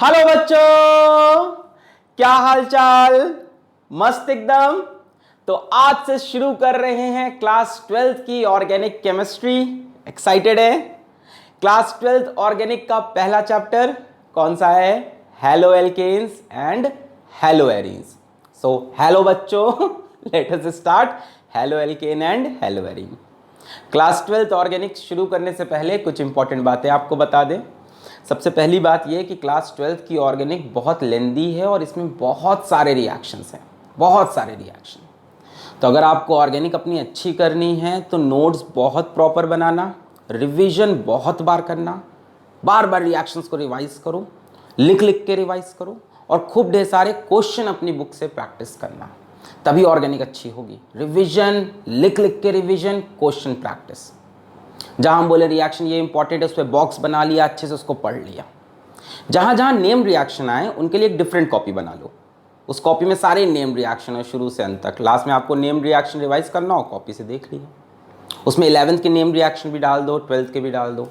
Hello बच्चों, क्या हाल चाल। मस्त एकदम। तो आज से शुरू कर रहे हैं क्लास 12th की ऑर्गेनिक केमिस्ट्री। एक्साइटेड है? क्लास 12th ऑर्गेनिक का पहला चैप्टर कौन सा है? Halo alkanes and halo arenes. So hello बच्चों, let us start. Halo alkane and halo arene. Class 12th organic शुरू करने से पहले कुछ इंपॉर्टेंट बातें आपको बता दें। सबसे पहली बात यह कि क्लास 12th की ऑर्गेनिक बहुत लेंदी है और इसमें बहुत सारे रिएक्शंस हैं, बहुत सारे रिएक्शन। तो अगर आपको ऑर्गेनिक अपनी अच्छी करनी है तो नोट्स बहुत प्रॉपर बनाना, रिवीजन बहुत बार करना, बार बार रिएक्शंस को रिवाइज करो, लिख लिख के रिवाइज करो और खूब ढेर सारे क्वेश्चन अपनी बुक से प्रैक्टिस करना, तभी ऑर्गेनिक अच्छी होगी। रिवीजन, लिख लिख के रिवीजन, क्वेश्चन प्रैक्टिस। जहां हम बोले रिएक्शन ये इंपॉर्टेंट है, उस पर बॉक्स बना लिया, अच्छे से उसको पढ़ लिया। जहां जहां नेम रिएक्शन आए उनके लिए एक डिफरेंट कॉपी बना लो। उस कॉपी में सारे नेम रिएक्शन है शुरू से अंत तक। लास्ट में आपको नेम रिएक्शन रिवाइज करना हो, कॉपी से देख लिया। उसमें 11th के नेम रिएक्शन भी डाल दो, 12th के भी डाल दो।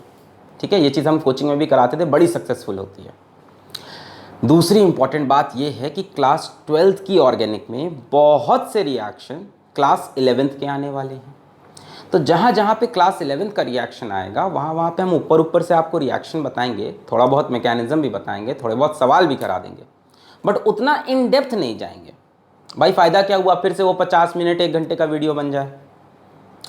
ठीक है, ये चीज़ हम कोचिंग में भी कराते थे, बड़ी सक्सेसफुल होती है। दूसरी इंपॉर्टेंट बात यह है कि क्लास 12th की ऑर्गेनिक में बहुत से रिएक्शन क्लास 11th के आने वाले हैं। तो जहाँ जहाँ पे क्लास 11th का रिएक्शन आएगा वहाँ वहाँ पे हम ऊपर ऊपर से आपको रिएक्शन बताएंगे, थोड़ा बहुत मैकेनिज्म भी बताएंगे, थोड़े बहुत सवाल भी करा देंगे, बट उतना इन डेप्थ नहीं जाएंगे। भाई फ़ायदा क्या हुआ फिर से वो 50 मिनट 1 घंटे का वीडियो बन जाए।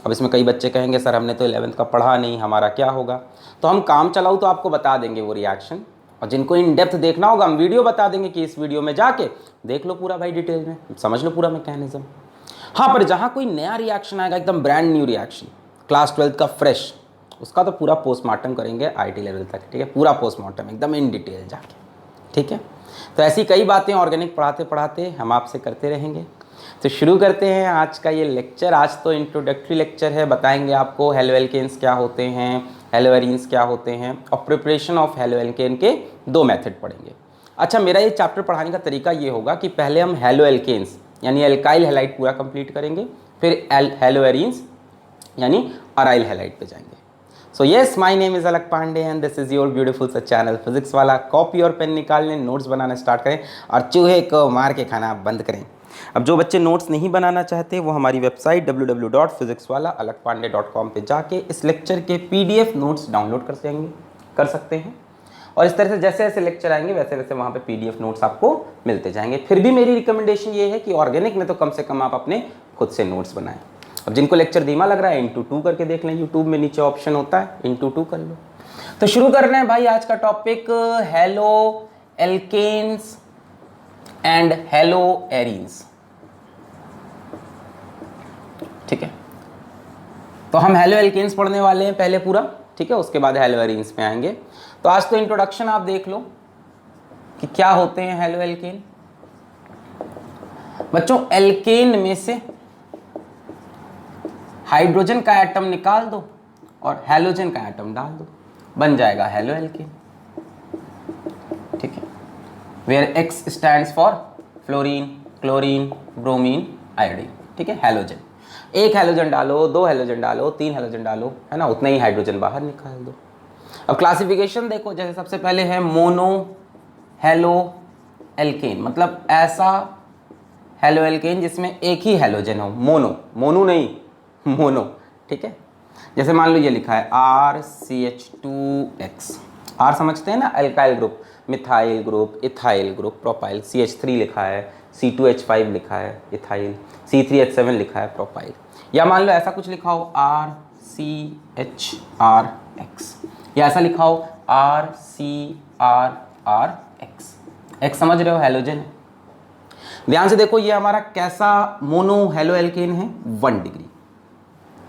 अब इसमें कई बच्चे कहेंगे सर हमने तो 11th का पढ़ा नहीं, हमारा क्या होगा। तो हम काम चलाओ तो आपको बता देंगे वो रिएक्शन, और जिनको इन डेप्थ देखना होगा हम वीडियो बता देंगे कि इस वीडियो में जाके देख लो पूरा भाई, डिटेल में समझ लो पूरा मैकेनिज्म। हाँ, पर जहाँ कोई नया रिएक्शन आएगा, एकदम brand new reaction, class 12th का फ्रेश, उसका तो पूरा पोस्टमार्टम करेंगे आईटी लेवल तक। ठीक है, पूरा पोस्टमार्टम एकदम इन डिटेल जाके। ठीक है, तो ऐसी कई बातें ऑर्गेनिक पढ़ाते पढ़ाते हम आपसे करते रहेंगे। तो शुरू करते हैं आज का ये लेक्चर। आज तो इंट्रोडक्टरी लेक्चर है, बताएंगे आपको हेलो एल्केन्स क्या होते हैं, हेलो एरीन्स क्या होते हैं, और प्रिपरेशन ऑफ हेलो एल्केन के 2 मेथड पढ़ेंगे। अच्छा, मेरा ये चैप्टर पढ़ाने का तरीका ये होगा कि पहले हम हेलो एल्केन्स यानी एल्काइल हैलाइड पूरा कंप्लीट करेंगे, फिर हेलो एरीन्स यानी अराइल हैलाइड पे जाएंगे। So yes, my name is Alakh Pandey and this is your beautiful सा चैनल फिजिक्स वाला। कॉपी और पेन निकाल लें, नोट्स बनाना स्टार्ट करें और चूहे को मार के खाना बंद करें। अब जो बच्चे नोट्स नहीं बनाना चाहते वो हमारी वेबसाइट www.physicswala.alakpande.com पे जाके इस लेक्चर के PDF नोट्स डाउनलोड कर सकते हैं। और इस तरह से जैसे जैसे लेक्चर आएंगे वैसे वैसे वहाँ पे PDF नोट्स आपको मिलते जाएंगे। फिर भी मेरी रिकमेंडेशन ये है कि ऑर्गेनिक में तो कम से कम आप अपने खुद से नोट्स बनाएं। अब जिनको लेक्चर धीमा लग रहा है *2 करके देख लें, यूट्यूब में नीचे ऑप्शन होता है, *2 कर लो। तो शुरू कर रहे हैं भाई आज का topic, halo alkanes and halo arenes. ठीक है, तो हम हेलो एल्केन्स पढ़ने वाले हैं पहले पूरा। ठीक है, उसके बाद हेलो एरीन्स पे आएंगे। तो आज तो इंट्रोडक्शन आप देख लो कि क्या होते हैं हेलो एल्केन। बच्चों, एल्केन में से हाइड्रोजन का एटम निकाल दो और हैलोजन का एटम डाल दो, बन जाएगा हेलो एल्केन। ठीक है, where X stands for fluorine, chlorine, bromine, iodine. ठीक है, हैलोजन। 1 हैलोजन डालो, 2 हैलोजन डालो, 3 हैलोजन डालो, है ना, उतना ही हाइड्रोजन बाहर निकाल दो। अब क्लासिफिकेशन देखो, जैसे सबसे पहले है मोनो हेलो एल्केन, मतलब ऐसा हेलो एल्केन जिसमें एक ही हैलोजन हो। मोनो, मोनो नहीं, मोनो। ठीक है, जैसे मान लो ये लिखा है RCH2X। R समझते हैं ना, alkyl group, methyl group, ethyl group, propyl. CH3 लिखा है, C2H5 लिखा है, इथाइल, C3H7 लिखा है, प्रोपाइल। या मान लो ऐसा कुछ लिखा हो RCHRX, या ऐसा लिखा हो RCRRX। X समझ रहे हो, हैलोजन है। ध्यान से देखो, ये हमारा कैसा मोनो हेलो एल्केन है, 1 डिग्री,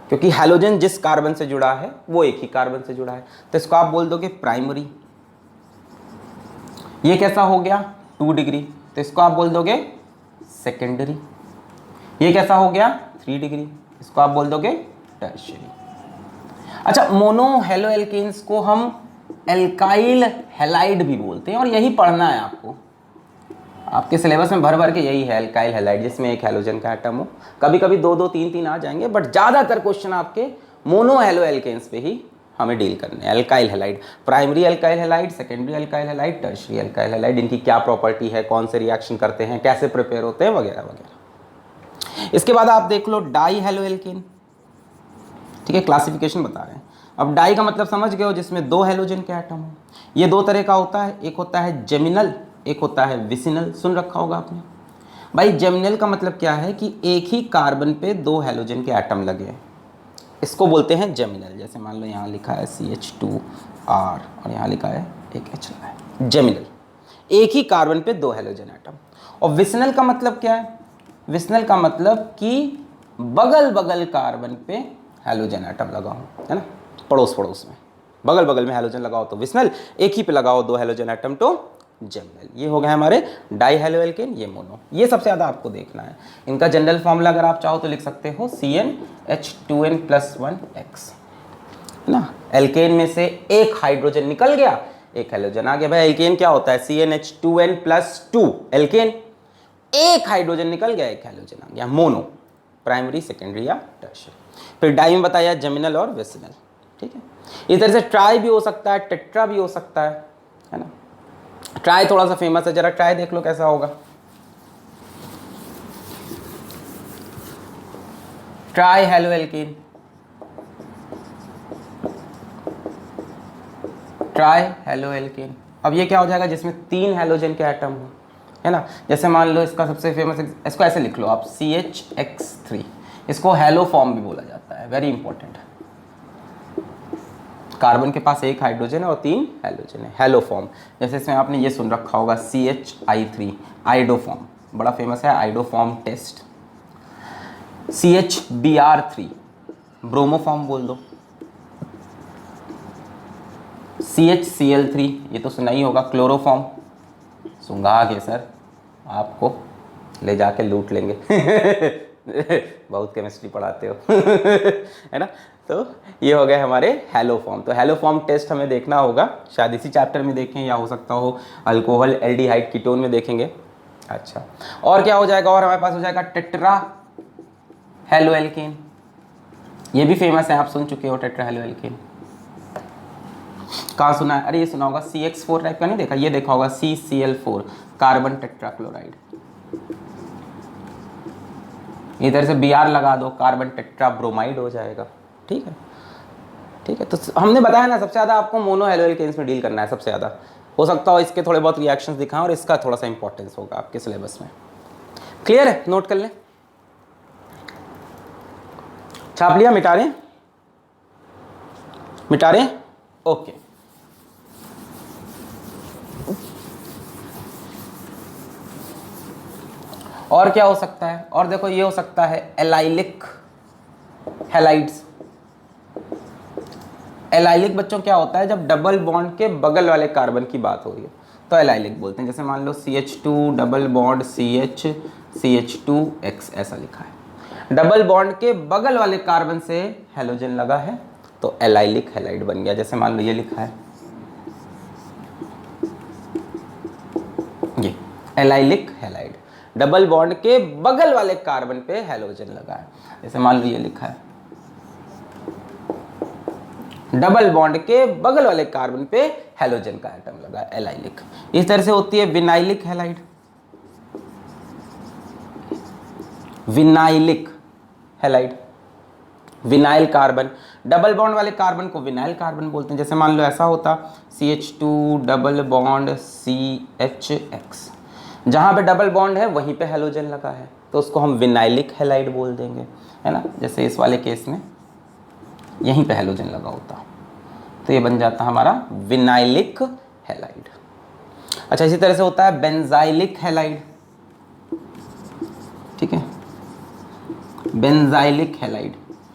क्योंकि हैलोजन जिस कार्बन से जुड़ा है वो एक ही कार्बन से जुड़ा है, तो इसको आप बोल दोगे प्राइमरी। ये कैसा हो गया, 2 डिग्री, तो इसको आप बोल दोगे सेकेंडरी। ये कैसा हो गया, 3 डिग्री, इसको आप बोल दोगे टर्शियरी। अच्छा, मोनो हेलो एल्केन्स को हम एल्काइल हैलाइड भी बोलते हैं, और यही पढ़ना है आपको। आपके सिलेबस में भर भर के यही है, एल्काइल हैलाइड, जिसमें एक हैलोजन का एटम हो। कभी कभी 2-2 3-3 आ जाएंगे, बट ज़्यादातर क्वेश्चन आपके मोनो हेलो एल्केन्स पे ही हमें डील करने हैं। Alkyl halide, primary alkyl halide, secondary alkyl halide, tertiary alkyl halide, इनकी क्या प्रॉपर्टी है, कौन से रिएक्शन करते हैं, कैसे प्रिपेयर होते हैं, वगैरह वगैरह। इसके बाद आप देख लो डाई हैलोएल्केन, ठीक है, क्लासिफिकेशन बता रहे हैं। अब डाई का मतलब समझ गए हो, जिसमें 2 हैलोजन के एटम हो। ये 2 तरह का होता है, एक होता है जेमिनल, एक होता है विसिनल। सुन रखा होगा आपने भाई। जेमिनल का मतलब क्या है कि एक ही कार्बन पे 2 हैलोजन के एटम लगे हैं, इसको बोलते हैं जेमिनल। जैसे मान लो यहाँ लिखा है CH2R और यहाँ लिखा है एक H लगा है, जेमिनल, एक ही कार्बन पे 2 हैलोजन एटम। और विसिनल का मतलब क्या है? विसिनल का मतलब कि बगल बगल कार्बन पे हैलोजन एटम लगा हो, है ना, पड़ोस पड़ोस में बगल बगल में हैलोजन लगाओ तो विसिनल, एक ही पे लगाओ 2 हैलोजन एटम तो जेमिनल। ये हो गए हमारे डाई हैलोएल्केन, ये मोनो। ये सबसे ज़्यादा आपको देखना है। इनका जनरल फॉर्मूला अगर आप चाहो तो लिख सकते हो CnH2n+1x, है ना। एल्केन में से एक हाइड्रोजन निकल गया, एक हैलोजन आ गया। भाई एल्केन क्या होता है? CnH2n+2, एल्केन, एक हाइड्रोजन निकल गया, एक हैलोजन आ गया, मोनो, प्राइमरी, सेकेंडरी या टर्शियरी। फिर डाई में बताया जेमिनल और विसिनल, ठीक है। इस तरह से ट्राई भी हो सकता है, टेट्रा भी हो सकता है ना। ट्राई थोड़ा सा फेमस है, जरा ट्राई देख लो कैसा होगा। Try haloalkane, try haloalkane. अब ये क्या हो जाएगा? जिसमें 3 हैलोजन के एटम हो, है ना। जैसे मान लो इसका सबसे फेमस, इसको ऐसे लिख लो आप, CHX3। इसको हैलो फॉर्म भी बोला जाता है, वेरी इंपॉर्टेंट। कार्बन के पास एक हाइड्रोजन है और 3 हैलोजन है, हैलो फॉर्म। जैसे इसमें आपने ये सुन रखा होगा CHI3, आइडो फॉर्म, बड़ा फेमस है iodoform test. CHBr3, bromoform बोल दो। CHCl3, ये तो सुना ही होगा, क्लोरोफॉर्म। सुंगा के सर आपको ले जाके लूट लेंगे बहुत केमिस्ट्री पढ़ाते हो है ना। तो ये हो गए हमारे हैलो फॉर्म। तो हैलो फॉर्म टेस्ट हमें देखना होगा, शायद इसी चैप्टर में देखें या हो सकता हो अल्कोहल एल्डिहाइड कीटोन में देखेंगे। अच्छा, और क्या हो जाएगा? और हमारे पास हो जाएगा टेट्रा हैलोएल्केन। ये भी फेमस है, आप सुन चुके हो टेट्रा हैलोएल्केन। कहाँ सुना है? अरे ये सुना होगा CX4 टाइप का, नहीं देखा? ये देखा होगा CCl4, कार्बन टेट्राक्लोराइड। इधर से Br लगा दो, कार्बन टेट्रा ब्रोमाइड हो जाएगा, ठीक है। ठीक है, तो हमने बताया ना सबसे ज़्यादा आपको मोनो हैलोएल्केन्स में डील करना है। सबसे ज़्यादा हो सकता हो इसके थोड़े बहुत रिएक्शंस दिखाएं और इसका थोड़ा सा इंपॉर्टेंस होगा आपके सिलेबस में। क्लियर है? नोट कर लें। छाप लिया? मिटा रहे? मिटा रहे? ओके। और क्या हो सकता है? और देखो, ये हो सकता है एलाइलिक हैलाइड्स। एलाइलिक बच्चों क्या होता है? जब डबल बॉन्ड के बगल वाले कार्बन की बात हो रही है तो एलाइलिक बोलते हैं। जैसे मान लो CH2 double bond CH CH2X ऐसा लिखा है, डबल बॉन्ड के बगल वाले कार्बन से हैलोजन लगा है तो एलाइलिक हैलाइड बन गया। जैसे मान लो ये लिखा है, ये एलाइलिक हैलाइड, डबल बॉन्ड के बगल वाले कार्बन पे हैलोजन लगा है। जैसे मान लो ये लिखा है, डबल बॉन्ड के बगल वाले कार्बन पे हैलोजन का एटम लगा है, एलाइलिक। इस तरह से होती है vinylic halide. Vinylic halide, vinyl carbon, double bond वाले कार्बन को विनाइल कार्बन बोलते हैं। जैसे मान लो ऐसा होता CH2 डबल बॉन्ड CHX, जहाँ पे डबल बॉन्ड है वहीं पे हैलोजन लगा है तो उसको हम विनाइलिक हैलाइड बोल देंगे, है ना। जैसे इस वाले केस में यहीं पे हैलोजन लगा होता तो ये बन जाता हमारा विनाइलिक हैलाइड। अच्छा, इसी तरह से होता है बेंजाइलिक हैलाइड, ठीक है, बेंजाइलिक हैलाइड,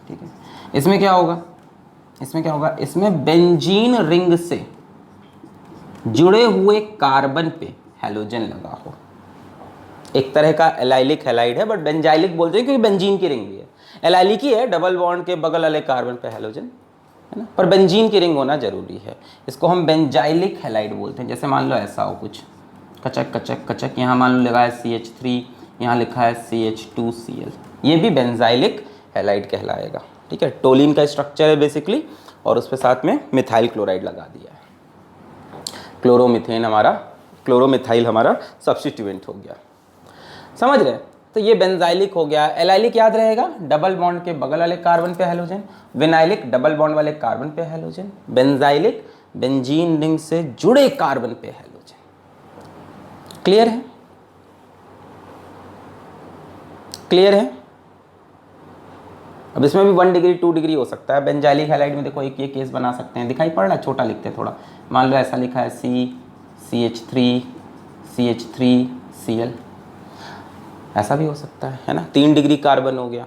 ठीक है। इसमें क्या होगा? इसमें क्या होगा? इसमें बेंजीन रिंग से जुड़े हुए कार्बन पे हैलोजन लगा हो। एक तरह का एलाइलिक हैलाइड है, बट बेंजाइलिक बोलते हैं क्योंकि बेंजीन की रिंग भी है। एलाइलिक ही है, डबल बॉन्ड के बगल वाले कार्बन पे हैलोजन, है ना, पर बेंजीन की रिंग होना जरूरी है। इसको हम बेंजाइलिक हैलाइड बोलते हैं। जैसे मान लो ऐसा हो कुछ, कचक कचक कचक, यहाँ मान लो लगा है CH3, यहाँ लिखा है CH2Cl, ये भी बेंजाइलिक हैलाइड कहलाएगा, ठीक है। टोलिन का स्ट्रक्चर है बेसिकली, और उस पर साथ में मिथाइल क्लोराइड लगा दिया है। क्लोरोमिथेन हमारा, क्लोरोमिथाइल हमारा सब्स्टिट्यूएंट हो गया। समझ रहे हैं? तो ये बेंजाइलिक हो गया। एलाइलिक याद रहेगा, डबल बॉन्ड के बगल वाले कार्बन पे हैलोजन। विनाइलिक डबल बॉन्ड वाले कार्बन पे हैलोजन। बेंजाइलिक बेंजीन रिंग से जुड़े कार्बन पे हैलोजन। क्लियर है? क्लियर है? अब इसमें भी 1 डिग्री 2 डिग्री हो सकता है। बेंजाइलिक हैलाइड में देखो एक ये केस बना सकते हैं, दिखाई पड़ रहा है, छोटा लिखते हैं थोड़ा। मान लो ऐसा लिखा है CH3 CH3Cl, ऐसा भी हो सकता है ना। 3 डिग्री कार्बन हो गया,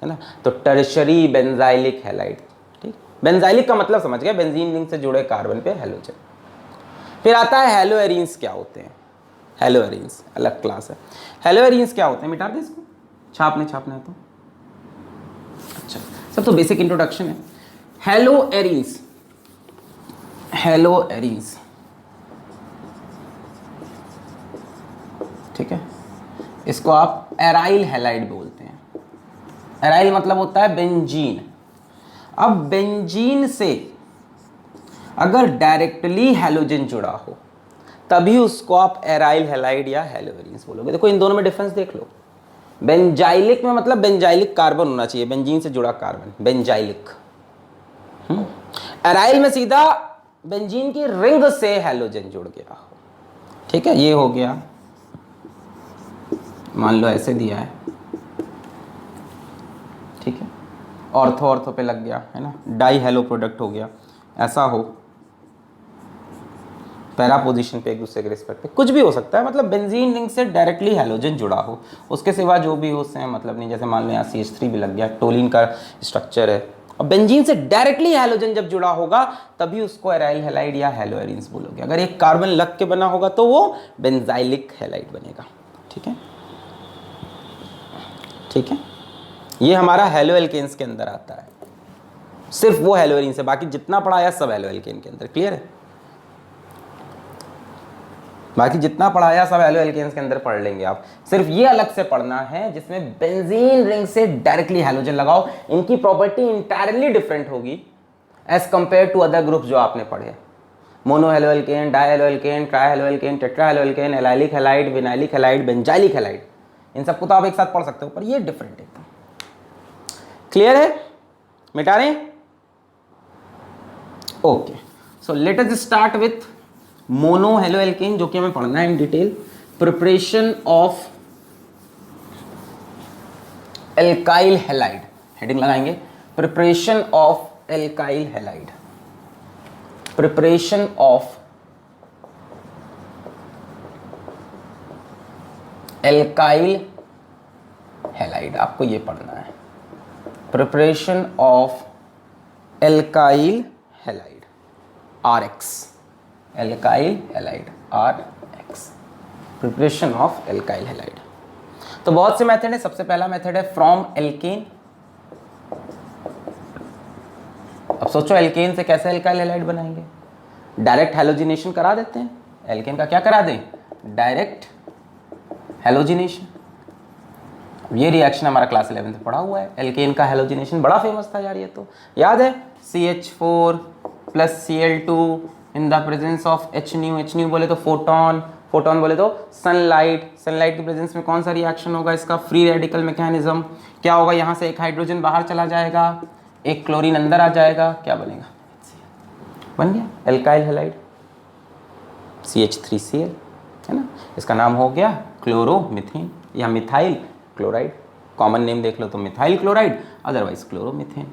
है ना। तो टर्शरी बेंजाइलिक हैलाइड, ठीक। बेंजाइलिक का मतलब समझ गया, बेंजीन रिंग से जुड़े कार्बन पे हैलोजन। फिर आता है हेलोएरीन्स। क्या होते हैं हेलोएरीन्स? अलग क्लास है। हेलोएरीन्स क्या होते हैं? मिटा दे इसको, छापना है तो। अच्छा, सब तो बेसिक इंट्रोडक्शन है। हेलोएरीन्स, हेलोएरीन्स, ठीक है। इसको आप एराइल हैलाइड बोलते हैं। एराइल मतलब होता है बेंजीन। अब बेंजीन से अगर डायरेक्टली हैलोजन जुड़ा हो तभी उसको आप एराइल हैलाइड या हेलोएरीन्स बोलोगे। देखो इन दोनों में डिफरेंस देख लो। बेंजाइलिक में मतलब बेंजाइलिक कार्बन होना चाहिए, बेंजीन से जुड़ा कार्बन, बेंजाइलिक। एराइल में सीधा बेंजीन की रिंग से हैलोजन जुड़ गया हो, ठीक है। ये हो गया, मान लो ऐसे दिया है, ठीक है। ऑर्थो ऑर्थो पे लग गया, है ना। डाई हेलो प्रोडक्ट हो गया, ऐसा हो। पैरा पोजीशन पे एक दूसरे के रिस्पेक्ट पे कुछ भी हो सकता है, मतलब बेंजीन रिंग से डायरेक्टली हैलोजन जुड़ा हो। उसके सिवा जो भी हो उससे मतलब नहीं। जैसे मान लो यहाँ CH3 भी लग गया, टोलिन का स्ट्रक्चर है। और बेंजीन से डायरेक्टली हैलोजन जब जुड़ा होगा तभी उसको एराइल हैलाइड या हेलोएरीन्स बोलोगे। अगर एक कार्बन लग के बना होगा तो वो बेंजाइलिक हैलाइड बनेगा, ठीक है। ठीक है, ये हमारा हेलो एल्केन्स के अंदर आता है। सिर्फ वो हेलोएरीन्स है, बाकी जितना पढ़ा आया सब हेलो एल्केन के अंदर। क्लियर है? बाकी जितना पढ़ाया सब हेलो एल्केन्स के अंदर पढ़ लेंगे आप। सिर्फ ये अलग से पढ़ना है जिसमें बेंजीन रिंग से डायरेक्टली हैलोजन लगाओ। इनकी प्रॉपर्टी इंटायरली डिफरेंट होगी as compare to other groups जो आपने पढ़े। Mono halo alkane, di halo alkane, tri halo alkane, tetra halo alkane, allylic halide, vinylic halide, benzylic halide, इन सबको तो आप एक साथ पढ़ सकते हो, पर ये डिफरेंट एकदम। क्लियर है? मिटा रहे? Okay, so let us start with mono halo alkane, जो कि हमें पढ़ना है in detail. Preparation of alkyl halide, heading लगाएंगे, preparation of alkyl halide, preparation of alkyl halide, आपको ये पढ़ना है। Preparation of alkyl halide, RX, alkyl halide RX, preparation of alkyl halide. तो बहुत से मेथड है। सबसे पहला मेथड है फ्रॉम एल्केन। अब सोचो एल्केन से कैसे एल्काइल हैलाइड बनाएंगे? डायरेक्ट हैलोजिनेशन करा देते हैं। एल्केन का क्या करा दें? Direct halogenation. ये रिएक्शन हमारा क्लास 11 में पढ़ा हुआ है। एल्केन का हैलोजिनेशन बड़ा फेमस था यार, ये तो याद है। CH4 plus Cl2 in the presence of HNu, HNu बोले तो फोटोन, फोटोन बोले तो सनलाइट, सनलाइट के प्रेजेंस में कौन सा रिएक्शन होगा इसका? Free radical mechanism. क्या होगा? यहाँ से एक हाइड्रोजन बाहर चला जाएगा, एक क्लोरीन अंदर आ जाएगा, क्या बनेगा? बन गया एल्काइल हैलाइड, CH3Cl, है ना। इसका नाम हो गया क्लोरोमीथेन या मिथाइल क्लोराइड। कॉमन नेम देख लो तो मिथाइल क्लोराइड, अदरवाइज क्लोरोमीथेन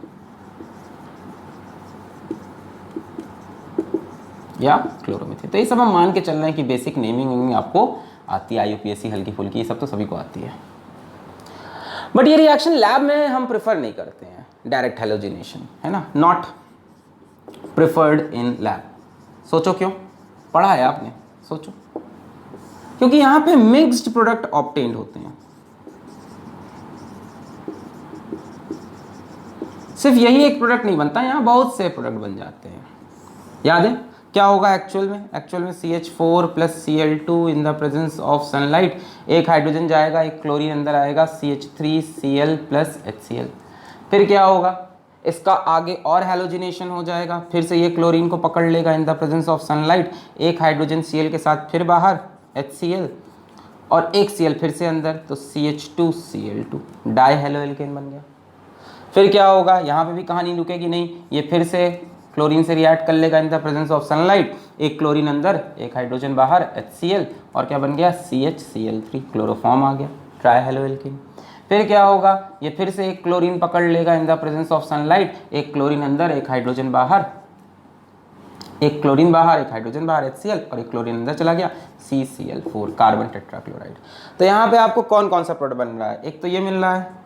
या क्लोरोमीथेन। तो ये सब हम मान के चल रहे हैं कि बेसिक नेमिंग आपको आती है, IUPAC हल्की फुल्की, ये सब तो सभी को आती है। बट ये रिएक्शन लैब में हम प्रेफर नहीं करते हैं, डायरेक्ट हैलोजिनेशन, है ना, नॉट प्रेफर्ड इन लैब। सोचो क्यों? पढ़ा है आपने, सोचो। क्योंकि यहाँ पे मिक्स्ड प्रोडक्ट ऑब्टेन्ड होते हैं। सिर्फ यही एक प्रोडक्ट नहीं बनता, यहाँ बहुत से प्रोडक्ट बन जाते हैं। याद है क्या होगा एक्चुअल में? एक्चुअल में CH4 plus Cl2 in the presence of sunlight, एक हाइड्रोजन जाएगा, एक क्लोरीन अंदर आएगा, CH3Cl प्लस HCl। फिर क्या होगा? इसका आगे और हैलोजिनेशन हो जाएगा, फिर से ये क्लोरीन को पकड़ लेगा इन द प्रेजेंस ऑफ सनलाइट, एक हाइड्रोजन Cl के साथ फिर बाहर HCl और एक Cl फिर से अंदर, तो CH2Cl2 डाई हेलो एल्केन बन गया। फिर क्या होगा, यहाँ पे भी कहानी रुकेगी नहीं, ये फिर से क्लोरीन से रिएक्ट कर लेगा इन द प्रेजेंस ऑफ सनलाइट, एक क्लोरीन अंदर एक हाइड्रोजन बाहर HCl और क्या बन गया CHCl3, क्लोरोफॉर्म आ गया, ट्राई हेलो एल्केन। फिर क्या होगा, ये फिर से एक क्लोरीन पकड़ लेगा इन द प्रेजेंस ऑफ सनलाइट, एक क्लोरीन अंदर एक हाइड्रोजन बाहर, एक क्लोरीन बाहर एक हाइड्रोजन बाहर HCl और एक क्लोरीन अंदर चला गया CCl4, कार्बन टेट्राक्लोराइड। तो यहाँ पे आपको कौन कौन सा प्रोडक्ट बन रहा है, एक तो ये मिल रहा है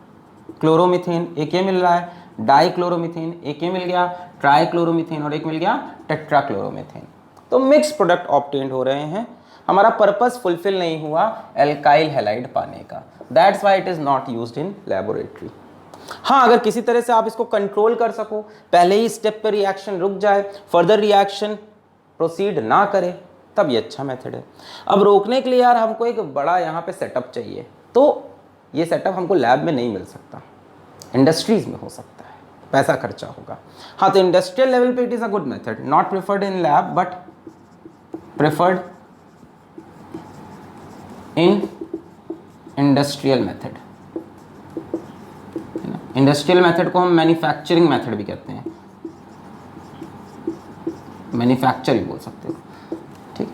क्लोरोमीथेन, एक ये मिल रहा है डाइक्लोरोमीथेन, एक ये मिल गया ट्राइक्लोरोमीथेन और एक मिल गया टेट्राक्लोरोमीथेन। तो मिक्स प्रोडक्ट ऑब्टेन्ड हो रहे हैं। हमारा पर्पस फुलफिल नहीं हुआ एल्काइल हैलाइड पाने का, that's why it is not used in laboratory. हाँ, अगर किसी तरह से आप इसको कंट्रोल कर सको, पहले ही स्टेप पे रिएक्शन रुक जाए, फर्दर रिएक्शन प्रोसीड ना करे, तब ये अच्छा मेथड है। अब रोकने के लिए यार हमको एक बड़ा यहाँ पे सेटअप चाहिए, तो ये सेटअप हमको लैब में नहीं मिल सकता, इंडस्ट्रीज में हो सकता है, पैसा खर्चा होगा। हाँ, तो इंडस्ट्रियल लेवल पे it is a good method, not preferred in lab but preferred in industrial method. Industrial method को हम मैन्युफैक्चरिंग मेथड भी कहते हैं, मैन्युफैक्चर भी बोल सकते हो, ठीक।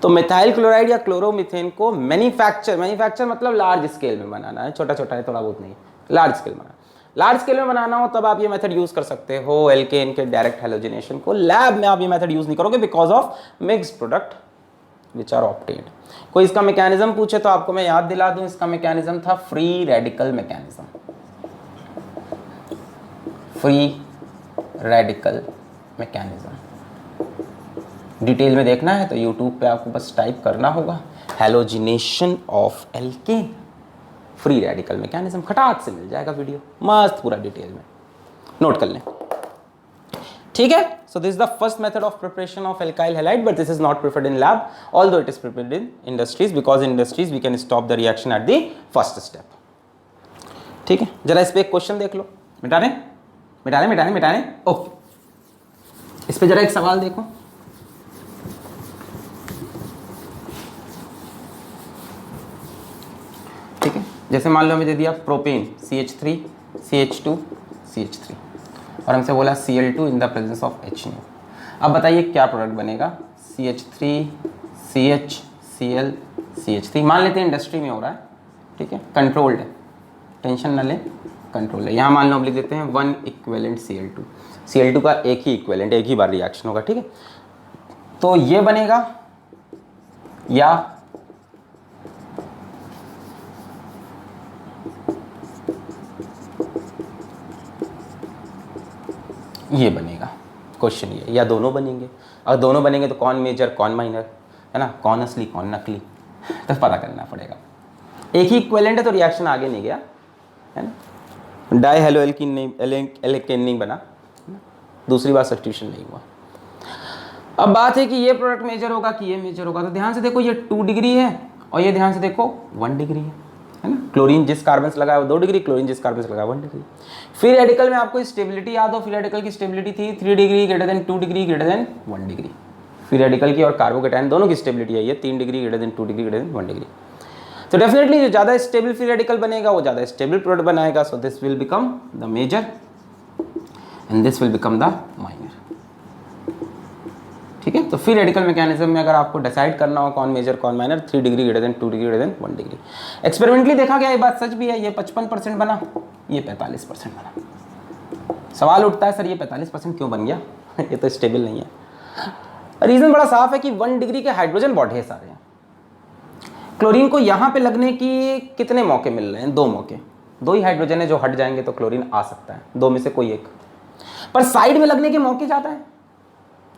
तो मिथाइल क्लोराइड या क्लोरोमीथेन को मैन्युफैक्चर मतलब लार्ज स्केल में बनाना है, छोटा छोटा है, थोड़ा बहुत नहीं, लार्ज स्केल बनाना। लार्ज स्केल में बनाना हो तब आप ये मेथड यूज कर सकते हो, एल्केन के डायरेक्ट हैलोजिनेशन को। लैब में आप ये मेथड यूज नहीं करोगे because of mixed product which are obtained. कोई इसका मैकेनिज्म पूछे तो आपको मैं याद दिला दूं, इसका मैकेनिज्म था free radical mechanism. Free radical mechanism detail में देखना है तो यूट्यूब पे आपको बस टाइप करना होगा halogenation of alkane free radical mechanism, खटाक से मिल जाएगा वीडियो, मस्त पूरा डिटेल में, नोट कर लें, ठीक है। So this is the first method of preparation of alkyl halide, but this is not preferred in lab, although it is prepared in industries, because in industries we can stop the reaction at the first step. ठीक है, जरा इस पे एक question देख लो, मिटाने okay, इस पे जरा एक सवाल देखो। ठीक है, जैसे मान लो हमें दे दिया प्रोपेन CH3 CH2 CH3 और हमसे बोला Cl2 in the presence of HNO। अब बताइए क्या प्रोडक्ट बनेगा, CH3 CH Cl CH3। मान लेते हैं इंडस्ट्री में हो रहा है, ठीक है, कंट्रोल्ड है, टेंशन ना लें, कंट्रोल है। यहाँ मान लो हम लिख देते हैं 1 इक्विवेलेंट Cl2 का एक ही इक्विवेलेंट, एक ही बार रिएक्शन होगा, ठीक है। तो ये बनेगा या ये बनेगा, क्वेश्चन ये, या दोनों बनेंगे। अगर दोनों बनेंगे तो कौन मेजर कौन माइनर, है ना, कौन असली कौन नकली, तो पता करना पड़ेगा। एक ही इक्विवेलेंट है तो रिएक्शन आगे नहीं गया, है ना, डाई हेलो एल्केन नहीं बना, दूसरी बार सब्स्टिट्यूशन नहीं हुआ। अब बात है कि ये प्रोडक्ट मेजर होगा कि ये मेजर होगा, तो ध्यान से देखो ये 2 डिग्री है और ये ध्यान से देखो 1 डिग्री है ना। क्लोरीन जिस कार्बन से लगा है वो 2 डिग्री, क्लोरीन जिस कार्बन से लगा है 1 डिग्री। फ्री रेडिकल में आपको स्टेबिलिटी याद हो, फ्री रेडिकल की स्टेबिलिटी थी 3 degree greater than 2 degree greater than 1 degree. Free radical की और कार्बोकेटायन दोनों की स्टेबिलिटी है ये 3 degree greater than 2 degree greater than 1 degree. तो डेफिनेटली जो ज़्यादा स्टेबल फ्री रेडिकल बनेगा वो ज़्यादा स्टेबल प्रोडक्ट बनाएगा, so this will become the major and this will become the minor, ठीक है। तो फ्री रेडिकल मैकेनिज्म में अगर आपको डिसाइड करना हो कौन मेजर कौन minor, 3 degree greater than 2 degree greater than 1 degree. Experimentally देखा गया, ये बात सच भी है, ये 55% बना, ये 45% बना। सवाल उठता है सर ये 45% क्यों बन गया ये तो स्टेबल नहीं है। रीज़न बड़ा साफ है कि 1 डिग्री के हाइड्रोजन बहुत ढेर सारे हैं। क्लोरीन को यहाँ पे लगने की कितने मौके मिल रहे हैं, 2 मौके, 2 ही हाइड्रोजन है जो हट जाएंगे तो क्लोरीन आ सकता है, 2 में से कोई एक। पर साइड में लगने के मौके ज़्यादा है,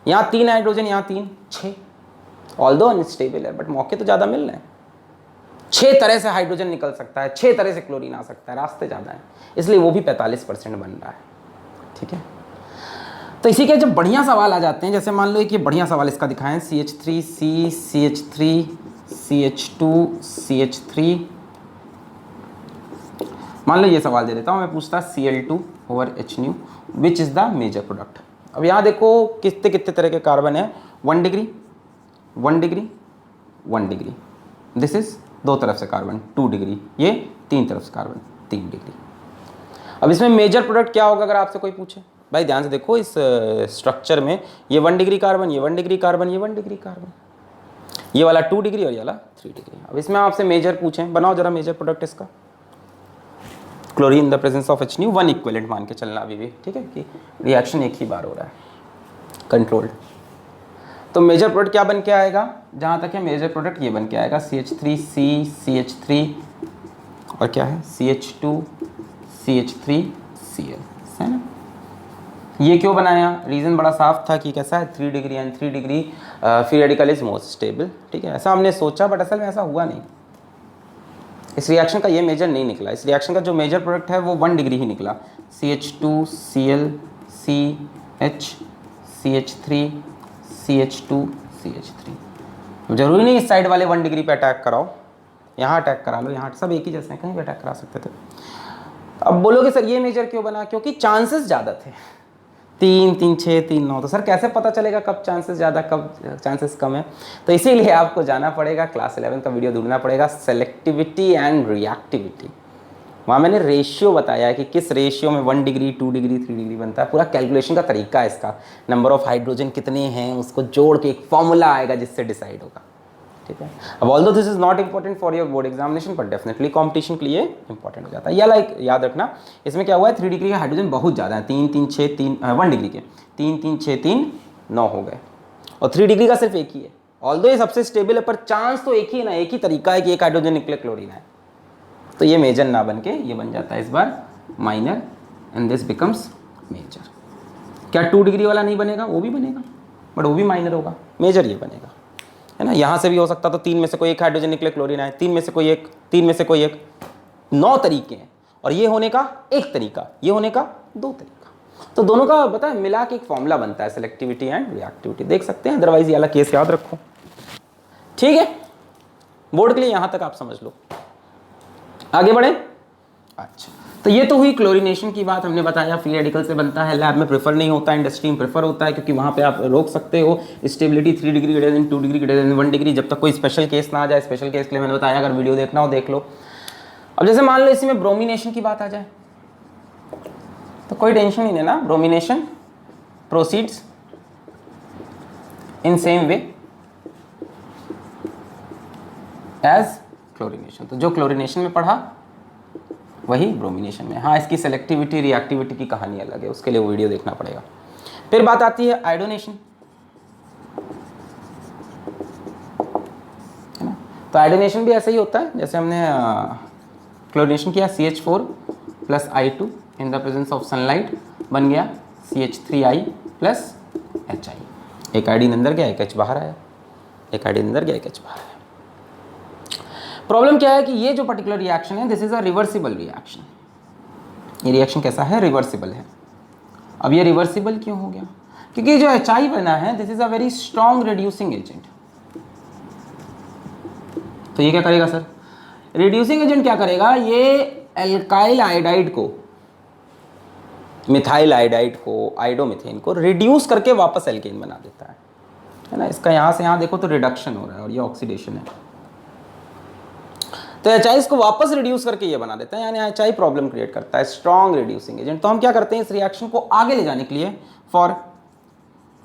यहाँ 3 हाइड्रोजन, यहाँ 3, 6, ऑल्दो अनस्टेबल है बट मौके तो ज़्यादा मिल रहे हैं। 6 तरह से हाइड्रोजन निकल सकता है, 6 तरह से क्लोरीन आ सकता है, रास्ते ज़्यादा हैं, इसलिए वो भी 45% बन रहा है, ठीक है। तो इसी के जब बढ़िया सवाल आ जाते हैं, जैसे मान लो कि बढ़िया सवाल इसका दिखाएं, CH3C CH3 CH2 CH3। मान लो ये सवाल दे देता हूँ मैं, पूछता Cl2 over H nu which is the major product. अब यहाँ देखो कितने कितने तरह के कार्बन है, 1 degree 1 degree 1 degree, this is दो तरफ से कार्बन 2 डिग्री, ये तीन तरफ से कार्बन 3 डिग्री। अब इसमें मेजर प्रोडक्ट क्या होगा अगर आपसे कोई पूछे? भाई ध्यान से देखो इस स्ट्रक्चर में ये 1 डिग्री कार्बन, ये 1 डिग्री कार्बन, ये 1 डिग्री कार्बन, ये वाला 2 डिग्री और ये वाला 3 डिग्री। अब इसमें आपसे मेजर पूछें, बनाओ जरा मेजर प्रोडक्ट इसका। Chlorine in the presence of H new 1 equivalent मान के चलना अभी भी, ठीक है, कि रिएक्शन एक ही बार हो रहा है, कंट्रोल्ड। तो मेजर प्रोडक्ट क्या बन के आएगा? जहाँ तक है मेजर प्रोडक्ट ये बन के आएगा CH3C CH3 और क्या है CH2 CH3Cl, है ना। ये क्यों बनाया? रीज़न बड़ा साफ था कि कैसा है 3 degree and 3 degree free radical is most stable, ठीक है, ऐसा हमने सोचा बट असल में ऐसा हुआ नहीं। इस रिएक्शन का ये मेजर नहीं निकला, इस रिएक्शन का जो मेजर प्रोडक्ट है वो 1 डिग्री ही निकला, CH2Cl CH CH3 CH2 CH3। जरूरी नहीं इस साइड वाले 1 डिग्री पे अटैक कराओ, यहाँ अटैक करा लो, यहाँ सब एक ही जैसे हैं, कहीं भी अटैक करा सकते थे। अब बोलोगे सर ये मेजर क्यों बना? क्योंकि चांसेस ज़्यादा थे, 3 3 6 3 9, तो सर कैसे पता चलेगा कब चांसेस ज़्यादा कब चांसेस कम है? तो इसीलिए आपको जाना पड़ेगा, क्लास 11 का वीडियो ढूंढना पड़ेगा, सेलेक्टिविटी एंड रिएक्टिविटी। वहाँ मैंने रेशियो बताया है कि किस रेशियो में 1 डिग्री 2 डिग्री 3 डिग्री बनता है, पूरा कैलकुलेशन का तरीका है इसका, नंबर ऑफ हाइड्रोजन कितने हैं उसको जोड़ के एक फॉर्मूला आएगा जिससे डिसाइड होगा, ठीक है। अब although this is not important for your board examination but definitely competition के लिए इंपॉर्टेंट हो जाता है। या लाइक याद रखना इसमें क्या हुआ है, 3 डिग्री के हाइड्रोजन बहुत ज़्यादा है, 3 3 6 3 1 डिग्री के 3 3 6 3 9 हो गए, और 3 डिग्री का सिर्फ एक ही है। ऑल्दो ये सबसे स्टेबल है पर चांस तो एक ही है ना, एक ही तरीका है कि एक हाइड्रोजन निकले क्लोरीन है, तो ये मेजर ना बन के ये बन जाता है इस बार minor and this becomes major. क्या 2 डिग्री वाला नहीं बनेगा? वो भी बनेगा बट वो भी माइनर होगा, मेजर ये बनेगा, है ना। यहाँ से भी हो सकता तो 3 में से कोई एक हाइड्रोजन निकले क्लोरीन आए, 3 में से कोई एक, 3 में से कोई एक, 9 तरीके हैं, और ये होने का एक तरीका, ये होने का 2 तरीका, तो दोनों का पता है मिला के एक फॉर्मूला बनता है सेलेक्टिविटी एंड रिएक्टिविटी, देख सकते हैं, अदरवाइज ये वाला केस याद रखो, ठीक है। बोर्ड के लिए यहाँ तक आप समझ लो, आगे बढ़े। अच्छा, तो ये तो हुई क्लोरीनेशन की बात, हमने बताया फ्री रेडिकल से बनता है, लैब में प्रेफर नहीं होता, इंडस्ट्री में प्रेफर होता है, क्योंकि वहाँ पे आप रोक सकते हो stability 3 degree greater than 2 degree greater than 1 degree, जब तक कोई स्पेशल केस ना आ जाए। स्पेशल केस के लिए मैंने बताया, अगर वीडियो देखना हो देख लो। अब जैसे मान लो इसी में ब्रोमिनेशन की बात आ जाए तो कोई टेंशन ही नहीं ना, bromination proceeds in same way as chlorination, तो जो क्लोरीनेशन में पढ़ा वही ब्रोमिनेशन में। हाँ, इसकी सेलेक्टिविटी रिएक्टिविटी की कहानी अलग है, उसके लिए वो वीडियो देखना पड़ेगा। फिर बात आती है आयोडोनेशन, है ना। तो आयोडोनेशन भी ऐसा ही होता है जैसे हमने क्लोरीनेशन किया, CH4 + I2 in the presence of sunlight बन गया CH3I + HI। एक आयोडीन अंदर गया, एक H बाहर आया, एक आयोडीन अंदर गया, एक H बाहर आया। प्रॉब्लम क्या है कि ये जो पर्टिकुलर रिएक्शन है this is a reversible reaction. ये रिएक्शन कैसा है? रिवर्सिबल है। अब ये रिवर्सिबल क्यों हो गया? क्योंकि जो HI बना है this is a very strong reducing agent. तो ये क्या करेगा सर? रिड्यूसिंग एजेंट क्या करेगा? ये एल्काइल आयोडाइड को, मिथाइल आयोडाइड को, आयोडोमिथेन को रिड्यूस करके वापस एल्केन बना देता है ना। इसका यहाँ से यहाँ देखो तो रिडक्शन हो रहा है और ये ऑक्सीडेशन है, तो HI को वापस रिड्यूस करके ये बना देता है, यानी HI प्रॉब्लम क्रिएट करता है, स्ट्रॉन्ग रिड्यूसिंग एजेंट। तो हम क्या करते हैं इस रिएक्शन को आगे ले जाने के लिए, for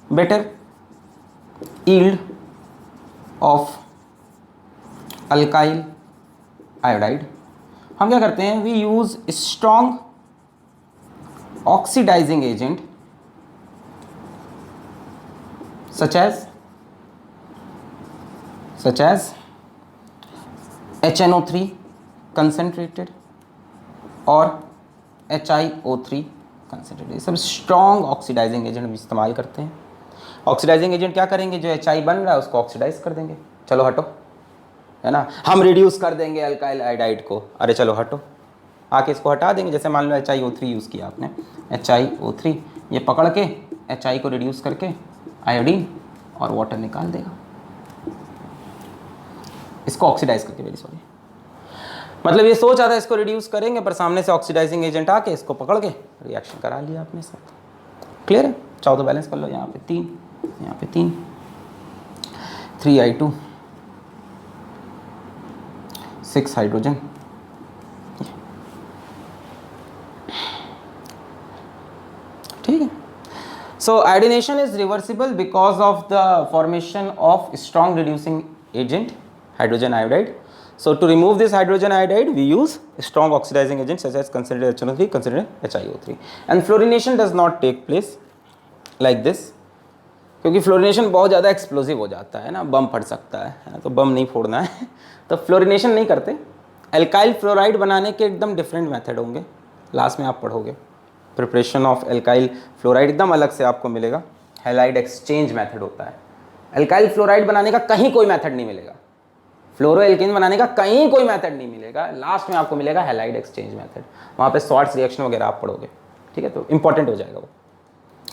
better yield of alkyl iodide, हम क्या करते हैं, we use strong oxidising agent such as HNO3 concentrated और HiO3 कंसेंट्रेटेड, सब स्ट्रॉन्ग ऑक्सीडाइजिंग एजेंट हम इस्तेमाल करते हैं। ऑक्सीडाइजिंग एजेंट क्या करेंगे? जो HI बन रहा है उसको ऑक्सीडाइज कर देंगे, चलो हटो, है ना। हम रिड्यूस कर देंगे अल्काइल आयोडाइड को, अरे चलो हटो, आके इसको हटा देंगे। जैसे मान लो HiO3 यूज़ किया आपने, HiO3 ये पकड़ के HI को रिड्यूस करके आयोडीन और वाटर निकाल देगा, इसको ऑक्सीडाइज करके, वेरी सॉरी। मतलब ये सोच आता है इसको रिड्यूस करेंगे, पर सामने से ऑक्सीडाइजिंग एजेंट आके इसको पकड़ के रिएक्शन करा लिया अपने साथ। क्लियर है? चाहो तो बैलेंस कर लो, यहाँ पे 3, यहाँ पे 3, 3I2, 6 हाइड्रोजन। ठीक है। So iodination is reversible because of the formation of strong reducing agent, hydrogen iodide. So to remove this hydrogen iodide, we use strong oxidizing agents such as concentrated HNO3, concentrated HiO3. And fluorination does not take place like this, क्योंकि fluorination बहुत ज़्यादा explosive हो जाता है ना, बम फट सकता है ना, तो बम नहीं फोड़ना है तो फ्लोरिनेशन नहीं करते। एल्काइल फ्लोराइड बनाने के एकदम डिफरेंट मेथड होंगे, लास्ट में आप पढ़ोगे। प्रिपरेशन ऑफ एल्काइल फ्लोराइड एकदम अलग से आपको मिलेगा, हैलाइड एक्सचेंज मेथड होता है। एल्काइल फ्लोराइड बनाने का कहीं कोई मेथड नहीं मिलेगा, फ्लोरो एल्कीन बनाने का कहीं कोई मेथड नहीं मिलेगा, लास्ट में आपको मिलेगा हैलाइड एक्सचेंज मेथड। वहाँ पे शॉर्ट्स रिएक्शन वगैरह आप पढ़ोगे, ठीक है, तो इंपॉर्टेंट हो जाएगा वो।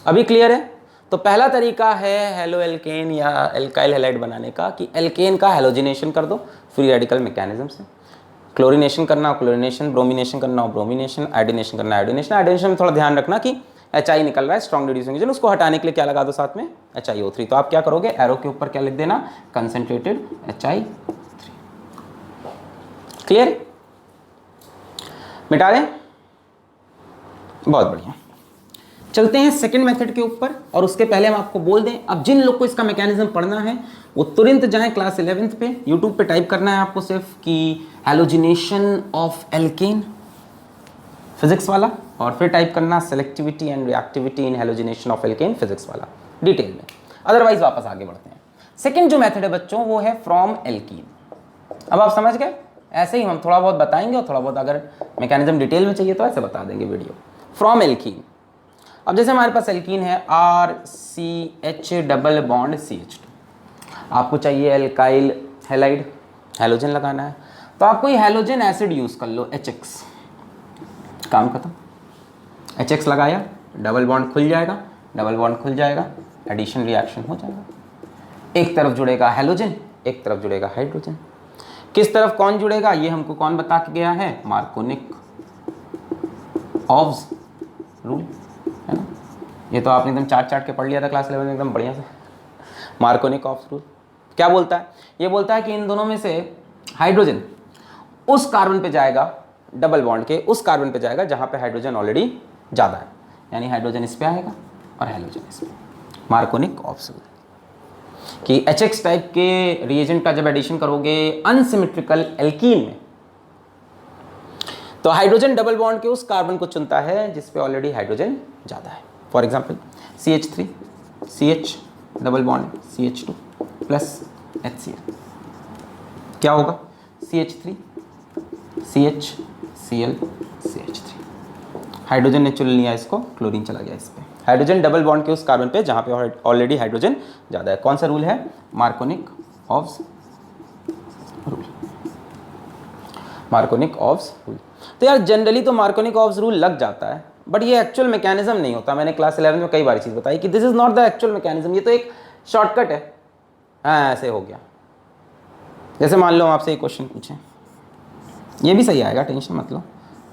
अभी क्लियर है? तो पहला तरीका है हेलो एल्केन या एल्काइल हैलाइड बनाने का कि एल्केन का हेलोजिनेशन कर दो फ्री रेडिकल मैकेनिज्म से। क्लोरिनेशन करना हो क्लोरिनेशन, ब्रोमिनेशन करना हो ब्रोमिनेशन, आयोडिनेशन करना आयोडिनेशन। आयोडिनेशन में थोड़ा ध्यान रखना कि HI निकल रहा है स्ट्रॉन्ग रिड्यूसिंग एजेंट, उसको हटाने के लिए क्या लगा दो साथ में HiO3। तो आप क्या करोगे, एरो के ऊपर क्या लिख देना, कंसंट्रेटेड HiO3। क्लियर? मिटा दें? बहुत बढ़िया। चलते हैं सेकंड मेथड के ऊपर, और उसके पहले हम आपको बोल दें, अब जिन लोग को इसका मैकेनिज्म पढ़ना है वो तुरंत जाएं क्लास 11th पे, यूट्यूब पे टाइप करना है आपको सिर्फ कि हैलोजिनेशन ऑफ एल्केन फिजिक्स वाला, और फिर टाइप करना selectivity and reactivity in halogenation of alkene physics वाला डिटेल में। अदरवाइज वापस आगे बढ़ते हैं। सेकंड जो मेथड है बच्चों वो है फ्रॉम एल्कीन। अब आप समझ गए, ऐसे ही हम थोड़ा बहुत बताएंगे और थोड़ा बहुत अगर मैकेनिज्म डिटेल में चाहिए तो ऐसे बता देंगे वीडियो। फ्रॉम एल्कीन, अब जैसे हमारे पास एल्कीन है RCH डबल बॉन्ड CH2, आपको चाहिए एल्काइल हैलाइड, हैलोजन लगाना है, तो आप कोई हैलोजन एसिड यूज़ कर लो HX, काम खत्म। HX लगाया, डबल बॉन्ड खुल जाएगा, डबल बॉन्ड खुल जाएगा, एडिशन रिएक्शन हो जाएगा। एक तरफ जुड़ेगा हैलोजन, एक तरफ जुड़ेगा हाइड्रोजन। किस तरफ कौन जुड़ेगा ये हमको कौन बता के गया है, मार्कोनिक ऑव्स रूल, है ना। ये तो आपने एकदम चाट के पढ़ लिया था क्लास 11 में एकदम बढ़िया से। मार्कोनिक ऑव्स रूल क्या बोलता है, ये बोलता है कि इन दोनों में से हाइड्रोजन उस कार्बन पे जाएगा, डबल बॉन्ड के उस कार्बन पे जाएगा जहाँ पे हाइड्रोजन ऑलरेडी ज़्यादा है, यानी हाइड्रोजन इस पे आएगा और हाइड्रोजन इस पे। मार्कोनिक ऑव्स रूल कि HX टाइप के रिएजेंट का जब एडिशन करोगे अनसिमेट्रिकल एल्कीन में, तो हाइड्रोजन डबल बॉन्ड के उस कार्बन को चुनता है जिस पे ऑलरेडी हाइड्रोजन ज़्यादा है। For example CH3 CH double bond CH2 plus HCl, क्या होगा CH3 CH Cl CH3, hydrogen ने चुन लिया इसको, क्लोरीन चला गया इस पे। हाइड्रोजन डबल बॉन्ड के उस कार्बन पे जहाँ पे ऑलरेडी हाइड्रोजन ज़्यादा है। कौन सा रूल है, मार्कोनिक ऑव्स रूल, मार्कोनिक ऑव्स रूल। तो यार जनरली तो मार्कोनिक ऑव्स रूल लग जाता है, बट ये एक्चुअल मैकेनिज्म नहीं होता। मैंने क्लास 11 में कई बार चीज़ बताई कि this is not the actual mechanism, ये तो एक शॉर्टकट है। हाँ ऐसे हो गया, जैसे मान लो आपसे एक क्वेश्चन पूछें, ये भी सही आएगा, टेंशन मत लो।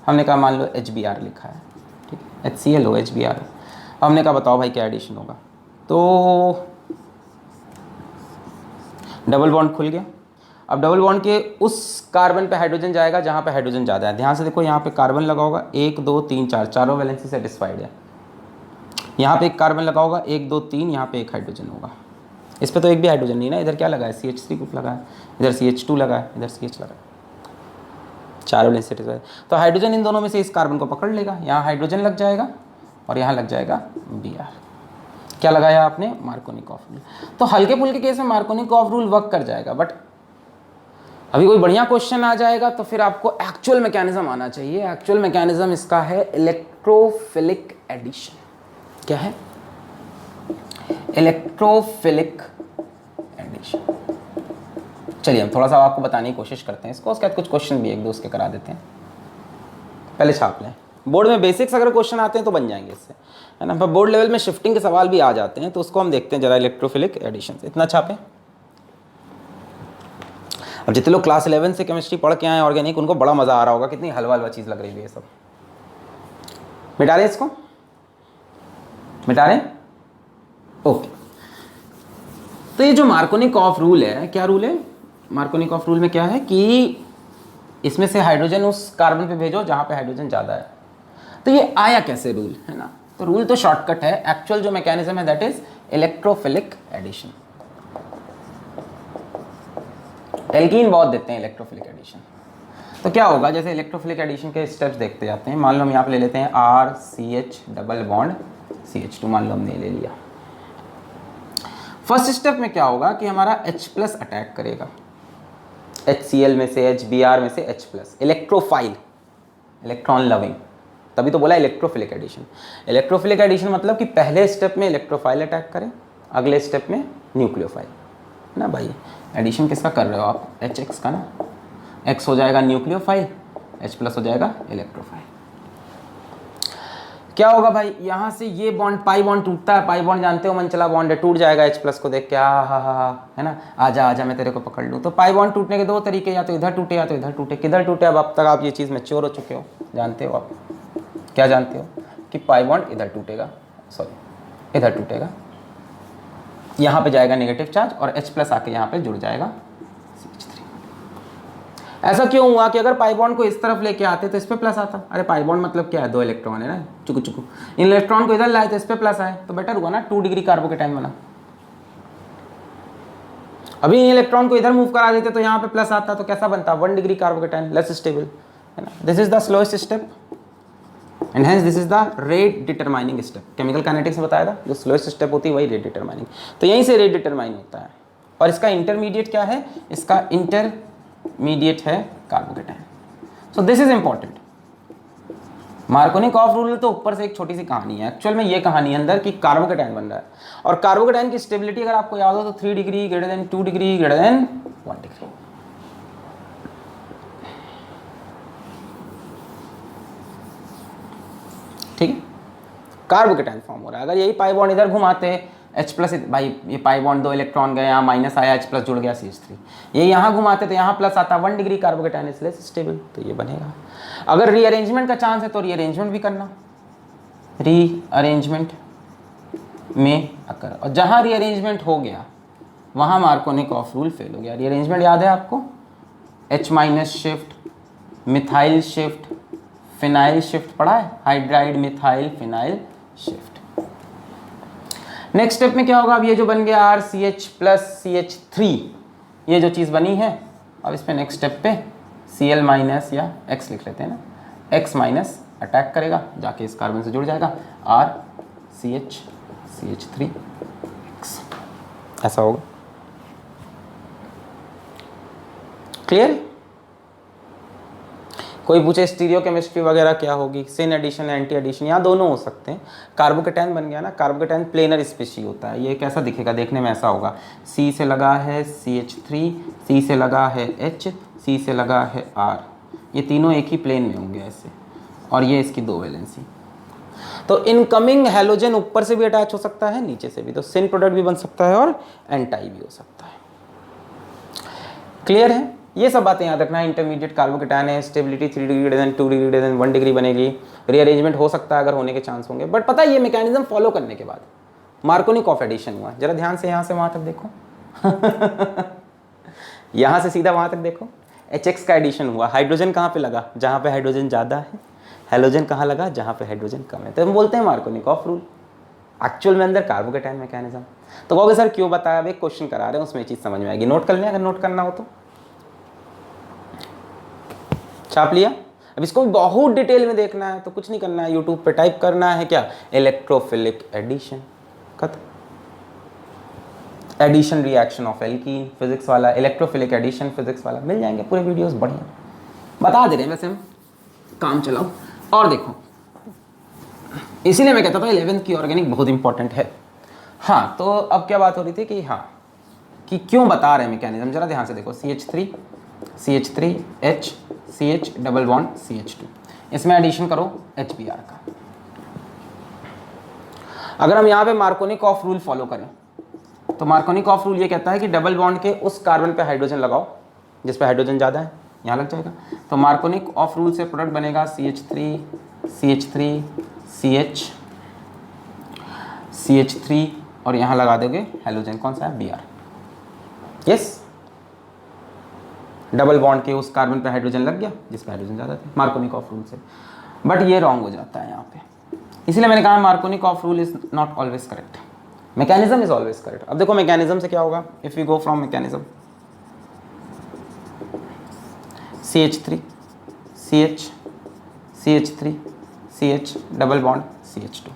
हमने कहा मान लो HBr लिखा है, ठीक है, HCl हो HBr, हमने कहा बताओ भाई क्या एडिशन होगा, तो डबल बॉन्ड खुल गया। अब डबल बॉन्ड के उस कार्बन पे हाइड्रोजन जाएगा जहाँ पे हाइड्रोजन ज़्यादा है। ध्यान से देखो, यहाँ पे कार्बन लगा होगा 1 2 3 4, चारों वैलेंसी सेटिस्फाइड है। यहाँ पे एक कार्बन लगा होगा 1 2 3, यहाँ पे एक हाइड्रोजन होगा। इस पे तो एक भी हाइड्रोजन नहीं ना, इधर क्या लगा है CH3 ग्रुप लगा है, इधर CH2 लगा है, इधर CH लगा है, चारों वैलेंसी सेटिस्फाइड। तो हाइड्रोजन इन दोनों में से इस कार्बन को पकड़ लेगा, यहाँ हाइड्रोजन लग जाएगा और यहाँ लग जाएगा Br। क्या लगाया आपने, मार्कोनिक ऑफ रूल। तो हल्के फुल्के केस में मार्कोनिक ऑफ रूल वर्क कर जाएगा, बट अभी कोई बढ़िया क्वेश्चन आ जाएगा तो फिर आपको एक्चुअल मैकेनिज्म आना चाहिए। एक्चुअल मैकेनिज्म इसका है इलेक्ट्रोफिलिक एडिशन। क्या है, इलेक्ट्रोफिलिक एडिशन। चलिए हम थोड़ा सा आपको बताने की कोशिश करते हैं इसको, उसके बाद कुछ क्वेश्चन भी एक दो उसके करा देते हैं। पहले छाप लें, बोर्ड में बेसिक्स अगर क्वेश्चन आते हैं तो बन जाएंगे इससे, है ना। पर बोर्ड लेवल में शिफ्टिंग के सवाल भी आ जाते हैं, तो उसको हम देखते हैं जरा इलेक्ट्रोफिलिक एडिशन से। इतना छापें। अब जितने लोग क्लास 11 से केमिस्ट्री पढ़ के आए ऑर्गेनिक, उनको बड़ा मज़ा आ रहा होगा, कितनी हलवा हलवा चीज़ लग रही है ये सब। मिटा रहे इसको, मिटा रहे, ओके। तो ये जो मार्कोनिकॉफ रूल है, क्या रूल है मार्कोनिकॉफ रूल में, क्या है कि इसमें से हाइड्रोजन उस कार्बन पे भेजो जहाँ पे हाइड्रोजन ज़्यादा है। तो ये आया कैसे रूल, है ना। तो रूल तो शॉर्टकट है, एक्चुअल जो मैकेनिज्म है that is electrophilic addition. Alkene बहुत देते हैं इलेक्ट्रोफिलिक एडिशन। तो क्या होगा, जैसे इलेक्ट्रोफिलिक एडिशन के स्टेप्स देखते जाते हैं। मान लो हम यहाँ पे ले लेते हैं RCH डबल बॉन्ड CH2, मान लो हमने ले लिया। फर्स्ट स्टेप में क्या होगा कि हमारा H+ अटैक करेगा, HCl में से, HBr में से H+, इलेक्ट्रोफाइल, इलेक्ट्रॉन लविंग, तभी तो बोला इलेक्ट्रोफिलिक एडिशन। इलेक्ट्रोफिलिक एडिशन मतलब कि पहले स्टेप में इलेक्ट्रोफाइल अटैक करें, अगले स्टेप में न्यूक्लियोफाइल, है ना भाई। एडिशन किसका कर रहे हो आप, HX का ना। X हो जाएगा न्यूक्लियोफाइल, H+ हो जाएगा इलेक्ट्रोफाइल। क्या होगा भाई, यहाँ से ये बॉन्ड, पाई बॉन्ड टूटता है, पाई बॉन्ड जानते हो मनचला बॉन्ड है, टूट जाएगा H+ को देख के, हा, है ना, आजा आजा मैं तेरे को पकड़ लूँ। तो पाई बॉन्ड टूटने के दो तरीके, या तो इधर टूटे या तो इधर टूटे। किधर टूटे, अब तक आप ये चीज़ मैच्योर हो चुके हो, जानते हो आप, क्या जानते हो कि पाई बॉन्ड इधर टूटेगा, सॉरी इधर टूटेगा, यहाँ पे जाएगा नेगेटिव चार्ज और H+ आके यहाँ पे जुड़ जाएगा CH3। ऐसा क्यों हुआ कि अगर पाई बॉन्ड को इस तरफ लेके आते तो इस पे प्लस आता। अरे पाई बॉन्ड मतलब क्या है, 2 इलेक्ट्रॉन है ना, चुकू चुकू। इन इलेक्ट्रॉन को इधर लाए तो इस पे प्लस आए, तो बेटर हुआ ना, 2 डिग्री कार्बोकेटाइन बना। अभी इन इलेक्ट्रॉन को इधर मूव करा देते तो यहाँ पे प्लस आता, तो कैसा बनता, 1 डिग्री कार्बोकेटाइन, लेस स्टेबल, है ना। This is the slowest step and hence this is the rate determining step. Chemical kinetics में बताया था, जो स्लोएस्ट स्टेप होती है वही रेट डिटरमाइनिंग। तो यहीं से रेट डिटरमाइन होता है। और इसका इंटरमीडिएट क्या है, इसका इंटरमीडिएट है carbocation. So this is important. Markovnikov rule तो ऊपर से एक छोटी सी कहानी है, एक्चुअल में ये कहानी है अंदर कि कार्बोकेटाइन बन रहा है। और कार्बोकेटाइन की स्टेबिलिटी अगर आपको याद हो तो 3 degree greater than 2 degree greater than 1 degree. ठीक है, कार्बोकेटाइन फॉर्म हो रहा है। अगर यही पाई बॉन्ड इधर घुमाते H+, भाई ये पाई बॉन्ड 2 इलेक्ट्रॉन गए, यहाँ माइनस आया, H+ जुड़ गया CH3, ये यहाँ घुमाते तो यहाँ प्लस आता, 1 degree carbocation is less stable, तो ये बनेगा। अगर रीअरेंजमेंट का चांस है तो रीअरेंजमेंट भी करना, रीअरेंजमेंट में अकर, और जहाँ रीअरेंजमेंट हो गया वहाँ मार्कोनिकॉफ रूल फेल हो गया। रीअरेंजमेंट याद है आपको, H- shift, methyl shift, phenyl shift पढ़ा है, hydride methyl phenyl shift. Next step में क्या होगा, अब ये जो बन गया RCH+ CH3, ये जो चीज़ बनी है, अब इस पे नेक्स्ट स्टेप पे Cl- या X लिख लेते हैं ना, X- अटैक करेगा, जाके इस कार्बन से जुड़ जाएगा, RCH CH3 X, ऐसा होगा। क्लियर? कोई पूछे स्टीरियो केमिस्ट्री वगैरह क्या होगी, सिन एडिशन एंटी एडिशन, यहाँ दोनों हो सकते हैं। कार्बोकेटाइन बन गया ना, कार्बोकेटाइन प्लेनर स्पेशी होता है, ये कैसा दिखेगा, देखने में ऐसा होगा, C से लगा है CH3, C से लगा है H, C से लगा है R, ये तीनों एक ही प्लेन में होंगे ऐसे, और ये इसकी 2 वैलेंसी। तो इनकमिंग हैलोजन ऊपर से भी अटैच हो सकता है, नीचे से भी, तो सिन प्रोडक्ट भी बन सकता है और एंटाई भी हो सकता है। क्लियर है? ये सब बातें याद रखना है। इंटरमीडिएट कार्बोकेटाइन है, stability 3 degree greater than 2 degree greater than 1 degree बनेगी, रीअरेंजमेंट हो सकता है अगर होने के चांस होंगे, बट पता है ये मैकेनिज्म फॉलो करने के बाद मार्कोनिकॉफ एडिशन हुआ। जरा ध्यान से यहाँ से वहाँ तक देखो यहाँ से सीधा वहाँ तक देखो, HX का एडिशन हुआ, हाइड्रोजन कहाँ पे लगा, जहाँ पे हाइड्रोजन ज़्यादा है, हैलोजन कहाँ लगा, जहाँ पे हाइड्रोजन कम है, तो हम बोलते हैं मार्कोनिकॉफ रूल। एक्चुअल में अंदर कार्बोकेटाइन मैकेनिज्म। तो कहोगे सर क्यों बताया, अब एक क्वेश्चन करा रहे हैं उसमें चीज़ समझ में आएगी, नोट कर लें अगर नोट करना हो तो। छाप लिया? अब इसको बहुत डिटेल में देखना है तो कुछ नहीं करना है, यूट्यूब पे टाइप करना है क्या, इलेक्ट्रोफिलिक एडिशन, खत्म। Addition reaction of alkene physics वाला, इलेक्ट्रोफिलिक एडिशन फिजिक्स वाला, मिल जाएंगे पूरे वीडियोस, बढ़िया बता दे रहे हैं वैसे हम, काम चलाओ। और देखो, इसीलिए मैं कहता था 11th की ऑर्गेनिक बहुत इंपॉर्टेंट है। हाँ, तो अब क्या बात हो रही थी कि हाँ, कि क्यों बता रहे हैं मैकेनिज्म, जरा ध्यान से देखो, CH3 H CH double bond CH2, इसमें एडिशन करो HBr का। अगर हम यहाँ पे मार्कोनिकॉफ रूल फॉलो करें तो मार्कोनिकॉफ रूल ये कहता है कि डबल बॉन्ड के उस कार्बन पे हाइड्रोजन लगाओ जिस पे हाइड्रोजन ज़्यादा है, यहाँ लग जाएगा। तो मार्कोनिक ऑफ रूल से प्रोडक्ट बनेगा CH3 और यहाँ लगा दोगे हेलोजन, कौन सा है, Br। यस, डबल बॉन्ड के उस कार्बन पे हाइड्रोजन लग गया जिस पे हाइड्रोजन ज़्यादा थे, मार्कोनिक ऑफ रूल से। बट ये रॉन्ग हो जाता है यहाँ पे, इसलिए मैंने कहा मार्कोनिक of rule is not always correct, mechanism is always correct. अब देखो मैकेनिज्म से क्या होगा, if we go from mechanism, CH3 CH double bond CH2।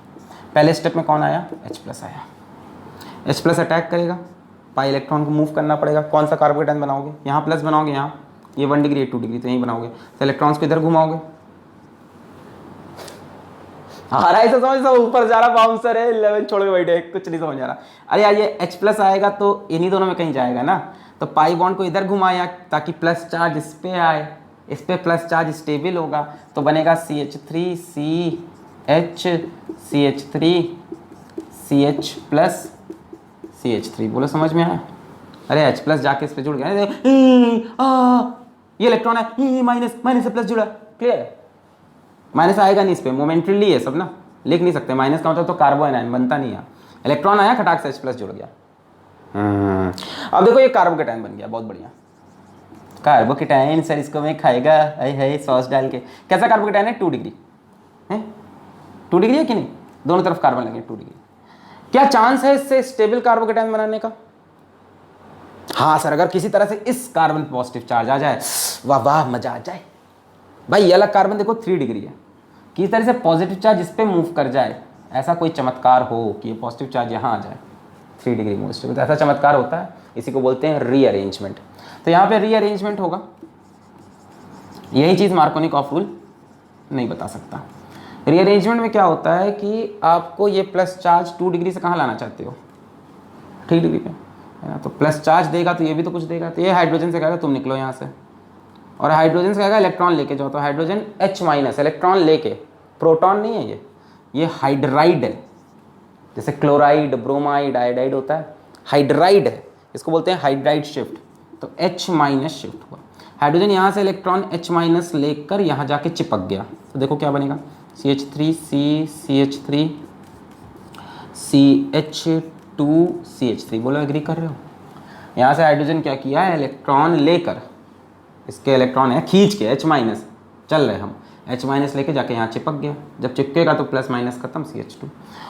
पहले स्टेप में कौन आया, H+ आया। H+ अटैक करेगा, पाई इलेक्ट्रॉन को मूव करना पड़ेगा। कौन सा कार्बोकेटाइन बनाओगे, यहाँ प्लस बनाओगे, यहाँ ये 1 डिग्री 2 डिग्री तो यहीं बनाओगे, तो इलेक्ट्रॉन्स को इधर घुमाओगे। आ रहा है ऐसा समझ, सब ऊपर जा रहा, बाउंसर है 11 छोड़ के बैठे, कुछ नहीं समझ आ रहा। अरे यार ये H+ आएगा तो इन्हीं दोनों में कहीं जाएगा ना, तो पाई बॉन्ड को इधर घुमाया ताकि प्लस चार्ज इस पे आए, इस पे प्लस चार्ज स्टेबल होगा, तो बनेगा CH3 CH+CH3। बोलो समझ में आया। अरे H+ जाके इस पे जुड़ गया, ये इलेक्ट्रॉन है माइनस से प्लस जुड़ा, क्लियर है। माइनस आएगा नहीं इस पे, मोमेंटरीली है सब ना, लिख नहीं सकते। माइनस का मतलब तो कार्बोनाइन बनता नहीं है, इलेक्ट्रॉन आया खटाक से H+ जुड़ गया। अब देखो ये कार्बोकेटाइन बन गया, बहुत बढ़िया कार्बोकेटाइन। सर इसको मैं खाएगा है सॉस डाल के। कैसा कार्बोकेटाइन है, 2 डिग्री है, 2 डिग्री है कि नहीं, दोनों तरफ कार्बन लगे 2 डिग्री। क्या चांस है इससे स्टेबल कार्बोकेटाइन बनाने का? हाँ सर, अगर किसी तरह से इस कार्बन पॉजिटिव चार्ज आ जाए, वाह वाह मजा आ जाए भाई। ये अलग कार्बन देखो 3 डिग्री है, किसी तरह से पॉजिटिव चार्ज इस पे मूव कर जाए, ऐसा कोई चमत्कार हो कि ये पॉजिटिव चार्ज यहाँ आ जाए 3 डिग्री मोस्ट, तो ऐसा चमत्कार होता है, इसी को बोलते हैं रीअरेंजमेंट। तो यहाँ पे रीअरेंजमेंट होगा, यही चीज़ मार्कोनिक ऑफ रूल नहीं बता सकता। रीअरेंजमेंट में क्या होता है कि आपको ये प्लस चार्ज 2 डिग्री से कहाँ लाना चाहते हो, 3 डिग्री पे है ना, तो प्लस चार्ज देगा तो ये भी तो कुछ देगा, तो ये हाइड्रोजन से कहेगा तुम निकलो यहाँ से, और हाइड्रोजन से कहेगा इलेक्ट्रॉन लेके जाओ, तो हाइड्रोजन H- इलेक्ट्रॉन लेके, प्रोटॉन नहीं है ये हाइड्राइड है, जैसे क्लोराइड ब्रोमाइड आयोडाइड होता है, हाइड्राइड है, इसको बोलते हैं हाइड्राइड शिफ्ट। तो H- शिफ्ट हुआ, हाइड्रोजन यहाँ से इलेक्ट्रॉन H- लेकर यहाँ जाके चिपक गया, तो देखो क्या बनेगा, CH3 CH3 CH2 CH3। बोलो एग्री कर रहे हो। यहाँ से हाइड्रोजन क्या किया है, इलेक्ट्रॉन लेकर, इसके इलेक्ट्रॉन है खींच के H- चल रहे हम, H- लेके जाके यहाँ चिपक गया, जब चिपकेगा तो प्लस माइनस खत्म CH2।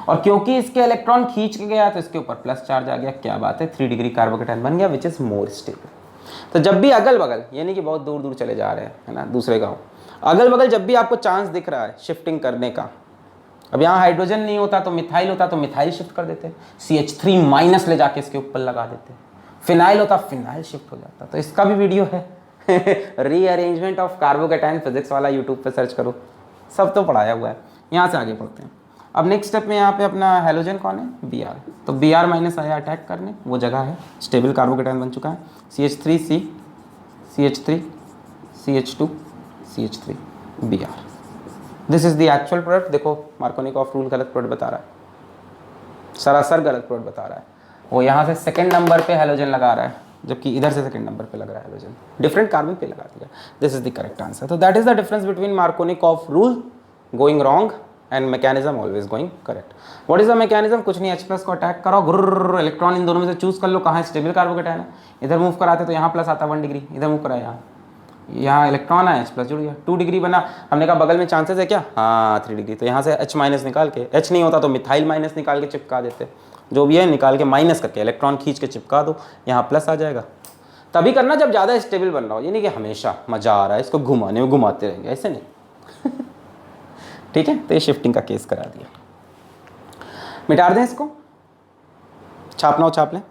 और क्योंकि इसके इलेक्ट्रॉन खींच के गया तो इसके ऊपर प्लस चार्ज आ गया, क्या बात है, 3 डिग्री कार्बोकेटाइन बन गया विच इज मोर स्टेबल। तो जब भी अगल बगल, यानी कि बहुत दूर दूर चले जा रहे हैं है ना, दूसरे गाँव, अगल बगल जब भी आपको चांस दिख रहा है शिफ्टिंग करने का, अब यहाँ हाइड्रोजन नहीं होता तो मिथाइल होता, तो मिथाइल शिफ्ट कर देते, CH3- ले जाके इसके ऊपर लगा देते, फिनाइल होता फिनाइल शिफ्ट हो जाता। तो इसका भी वीडियो है रीअरेंजमेंट ऑफ कार्बोकेटाइन, फिजिक्स वाला यूट्यूब पे सर्च करो, सब तो पढ़ाया हुआ है। यहाँ से आगे पढ़ते हैं। अब नेक्स्ट स्टेप में यहाँ पे अपना हेलोजन कौन है, Br। तो Br- आया अटैक करने, वो जगह है, स्टेबल कार्बोकेटाइन बन चुका है, CH3 CH3 CH2 CH3 Br। This is the actual product. देखो मार्कोनिक ऑफ रूल गलत प्रोडक्ट बता रहा है, सरासर गलत प्रोडक्ट बता रहा है। वो यहाँ से सेकंड नंबर पे हेलोजन लगा रहा है, जबकि इधर से सेकंड नंबर पे लग रहा है हेलोजन, डिफरेंट कार्बन पे लगा दिया। This is the correct answer. तो that is the difference between मार्कोनिक of rule going wrong and mechanism always going correct. What is the mechanism, कुछ नहीं, H+ को अटैक करो, गुर्र, इलेक्ट्रॉन इन दोनों में से चूज कर लो कहाँ स्टेबल कार्बोकेटाइन है, इधर मूव कराते तो यहाँ प्लस आता 1 डिग्री, इधर मूव कराया यहाँ इलेक्ट्रॉन आया H+ जुड़ गया, 2 डिग्री बना। हमने कहा बगल में चांसेस है क्या, हाँ 3 डिग्री, तो यहाँ से H- निकाल के, H नहीं होता तो मिथाइल माइनस निकाल के चिपका देते, जो भी है निकाल के माइनस करके इलेक्ट्रॉन खींच के चिपका दो, यहाँ प्लस आ जाएगा। तभी करना जब ज़्यादा स्टेबल बन रहा हो, ये नहीं कि हमेशा मज़ा आ रहा है इसको घुमाने में, घुमाते रहेंगे, ऐसे नहीं ठीक है। तो ये शिफ्टिंग का केस करा दिया, मिटा दें इसको, छापना हो छाप लें,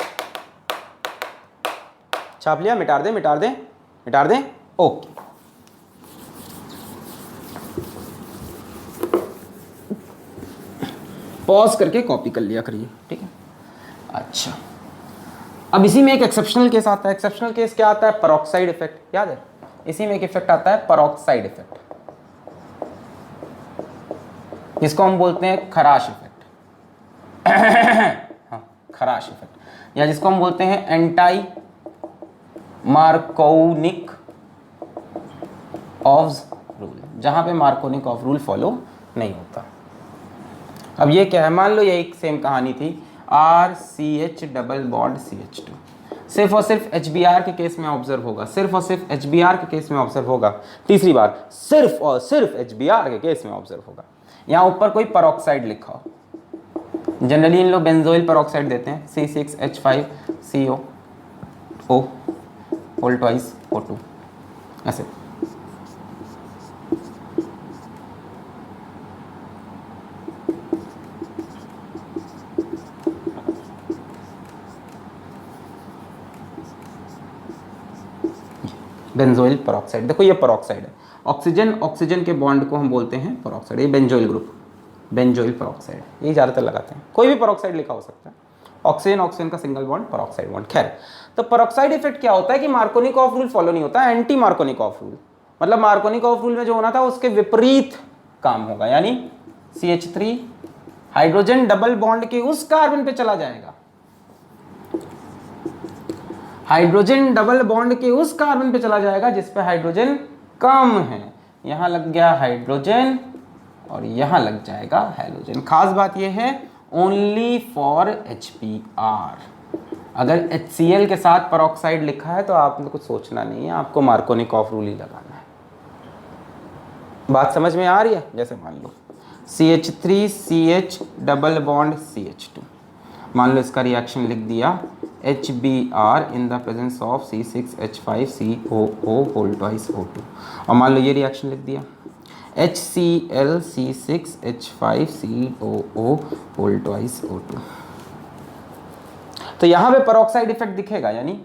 छाप लिया, मिटा दें मिटा दें मिटा दें, ओके। पॉज करके कॉपी कर लिया करिए, ठीक है। अच्छा, अब इसी में एक एक्सेप्शनल केस आता है। एक्सेप्शनल केस क्या आता है, पेरोक्साइड इफेक्ट, याद है, इसी में एक इफेक्ट आता है पेरोक्साइड इफेक्ट, जिसको हम बोलते हैं खराश इफेक्ट हाँ, खराश इफेक्ट, या जिसको हम बोलते हैं एंटाई मार्कोनिक ऑफ रूल, जहां पे मार्कोनिक ऑफ रूल फॉलो नहीं होता। अब ये क्या है, मान लो ये एक सेम कहानी थी, RCH डबल बॉन्ड CH2, सिर्फ और सिर्फ HBr के केस में ऑब्जर्व होगा, सिर्फ और सिर्फ HBr के केस में ऑब्जर्व होगा। तीसरी बार सिर्फ और सिर्फ HBr के केस में ऑब्जर्व होगा। यहाँ ऊपर कोई पेरोक्साइड लिखा हो, जनरली इन लोग बेंजोइल पेरोक्साइड देते हैं, C6H5CO O whole twice O2 ऐसे। बेंजोइल पेरोक्साइड, देखो ये पेरोक्साइड है, ऑक्सीजन ऑक्सीजन के बॉन्ड को हम बोलते हैं पेरोक्साइड, ये बेंजोइल ग्रुप, बेंजोइल पेरोक्साइड, यही ज़्यादातर लगाते हैं, कोई भी पेरोक्साइड लिखा हो सकता है, ऑक्सीजन ऑक्सीजन का सिंगल बॉन्ड पेरोक्साइड बॉन्ड। खैर, तो पेरोक्साइड इफेक्ट क्या होता है कि मार्कोनिक ऑफ रूल फॉलो नहीं होता, एंटी मार्कोनिक ऑफ रूल, मतलब मार्कोनिक ऑफ रूल में जो होना था उसके विपरीत काम होगा, यानी CH3 हाइड्रोजन डबल बॉन्ड के उस कार्बन पे चला जाएगा, हाइड्रोजन डबल बॉन्ड के उस कार्बन पे चला जाएगा जिस पे हाइड्रोजन कम है। यहां लग गया हाइड्रोजन और यहां लग जाएगा हैलोजन। खास बात यह है ओनली फॉर HBr, अगर HCl के साथ पेरोक्साइड लिखा है तो आपने कुछ सोचना नहीं है, आपको मार्कोनिक ऑफ रूल ही लगाना है। बात समझ में आ रही है? जैसे मान लो CH3CH डबल बॉन्ड CH2, मान लो इसका रिएक्शन लिख दिया HBr in the presence of C6H5COO whole twice O2, और मान लो ये रिएक्शन लिख दिया HCl C6H5COO whole twice O2। तो यहाँ पे पेरोक्साइड इफेक्ट दिखेगा, यानी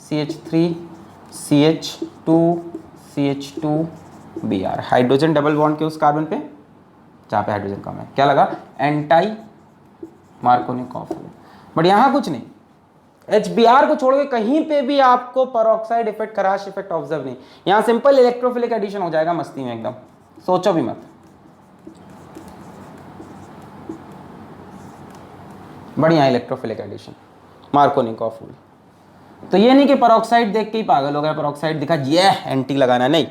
CH3CH2CH2Br, हाइड्रोजन डबल बॉन्ड के उस कार्बन पे जहाँ पे हाइड्रोजन कम है, क्या लगा, एंटाई मार्कोनिक ऑफ रूल। बट यहाँ कुछ नहीं, HBr को छोड़ के कहीं पे भी आपको पेरोक्साइड इफेक्ट, खराश इफेक्ट ऑब्जर्व नहीं। यहाँ सिंपल इलेक्ट्रोफिलिक एडिशन हो जाएगा मस्ती में एकदम, सोचो भी मत, बढ़िया electrophilic addition, Markovnikov of rule. तो ये नहीं कि पेरोक्साइड देख के ही पागल हो गया, पेरोक्साइड दिखा ये एंटी लगाना, नहीं,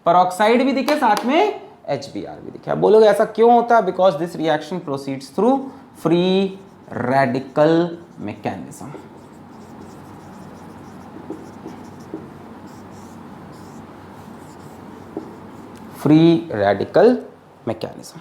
पेरोक्साइड भी दिखे साथ में HBr भी दिखे। अब बोलोगे ऐसा क्यों होता है? Because this reaction proceeds through free radical mechanism. Free radical mechanism,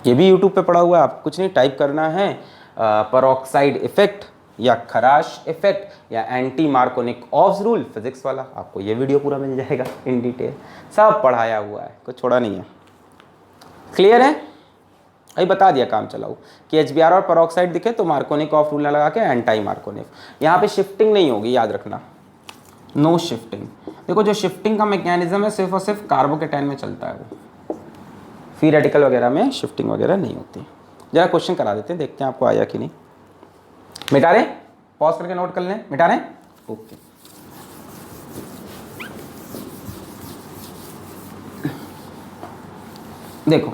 ये भी YouTube पे पड़ा हुआ है, आप कुछ नहीं टाइप करना है पेरोक्साइड इफेक्ट या खराश इफेक्ट या anti Markovnikov of rule, physics वाला, आपको ये वीडियो पूरा मिल जाएगा इन डिटेल, सब पढ़ाया हुआ है, कुछ छोड़ा नहीं है। क्लियर है? अभी बता दिया काम चलाओ कि HBr और पेरोक्साइड दिखे तो मार्कोनिक ऑफ रूल ना लगा के एंटी मार्कोनिक, यहाँ पे शिफ्टिंग नहीं होगी, याद रखना, नो शिफ्टिंग। देखो जो शिफ्टिंग का मैकेनिज्म है सिर्फ और सिर्फ कार्बोकेटाइन में चलता है, वो फ्री रेडिकल वगैरह में शिफ्टिंग वगैरह नहीं होती। जरा क्वेश्चन करा देते हैं, देखते हैं आपको आया कि नहीं। मिटा रहे, पॉज करके नोट कर लें, मिटा रहे, ओके। देखो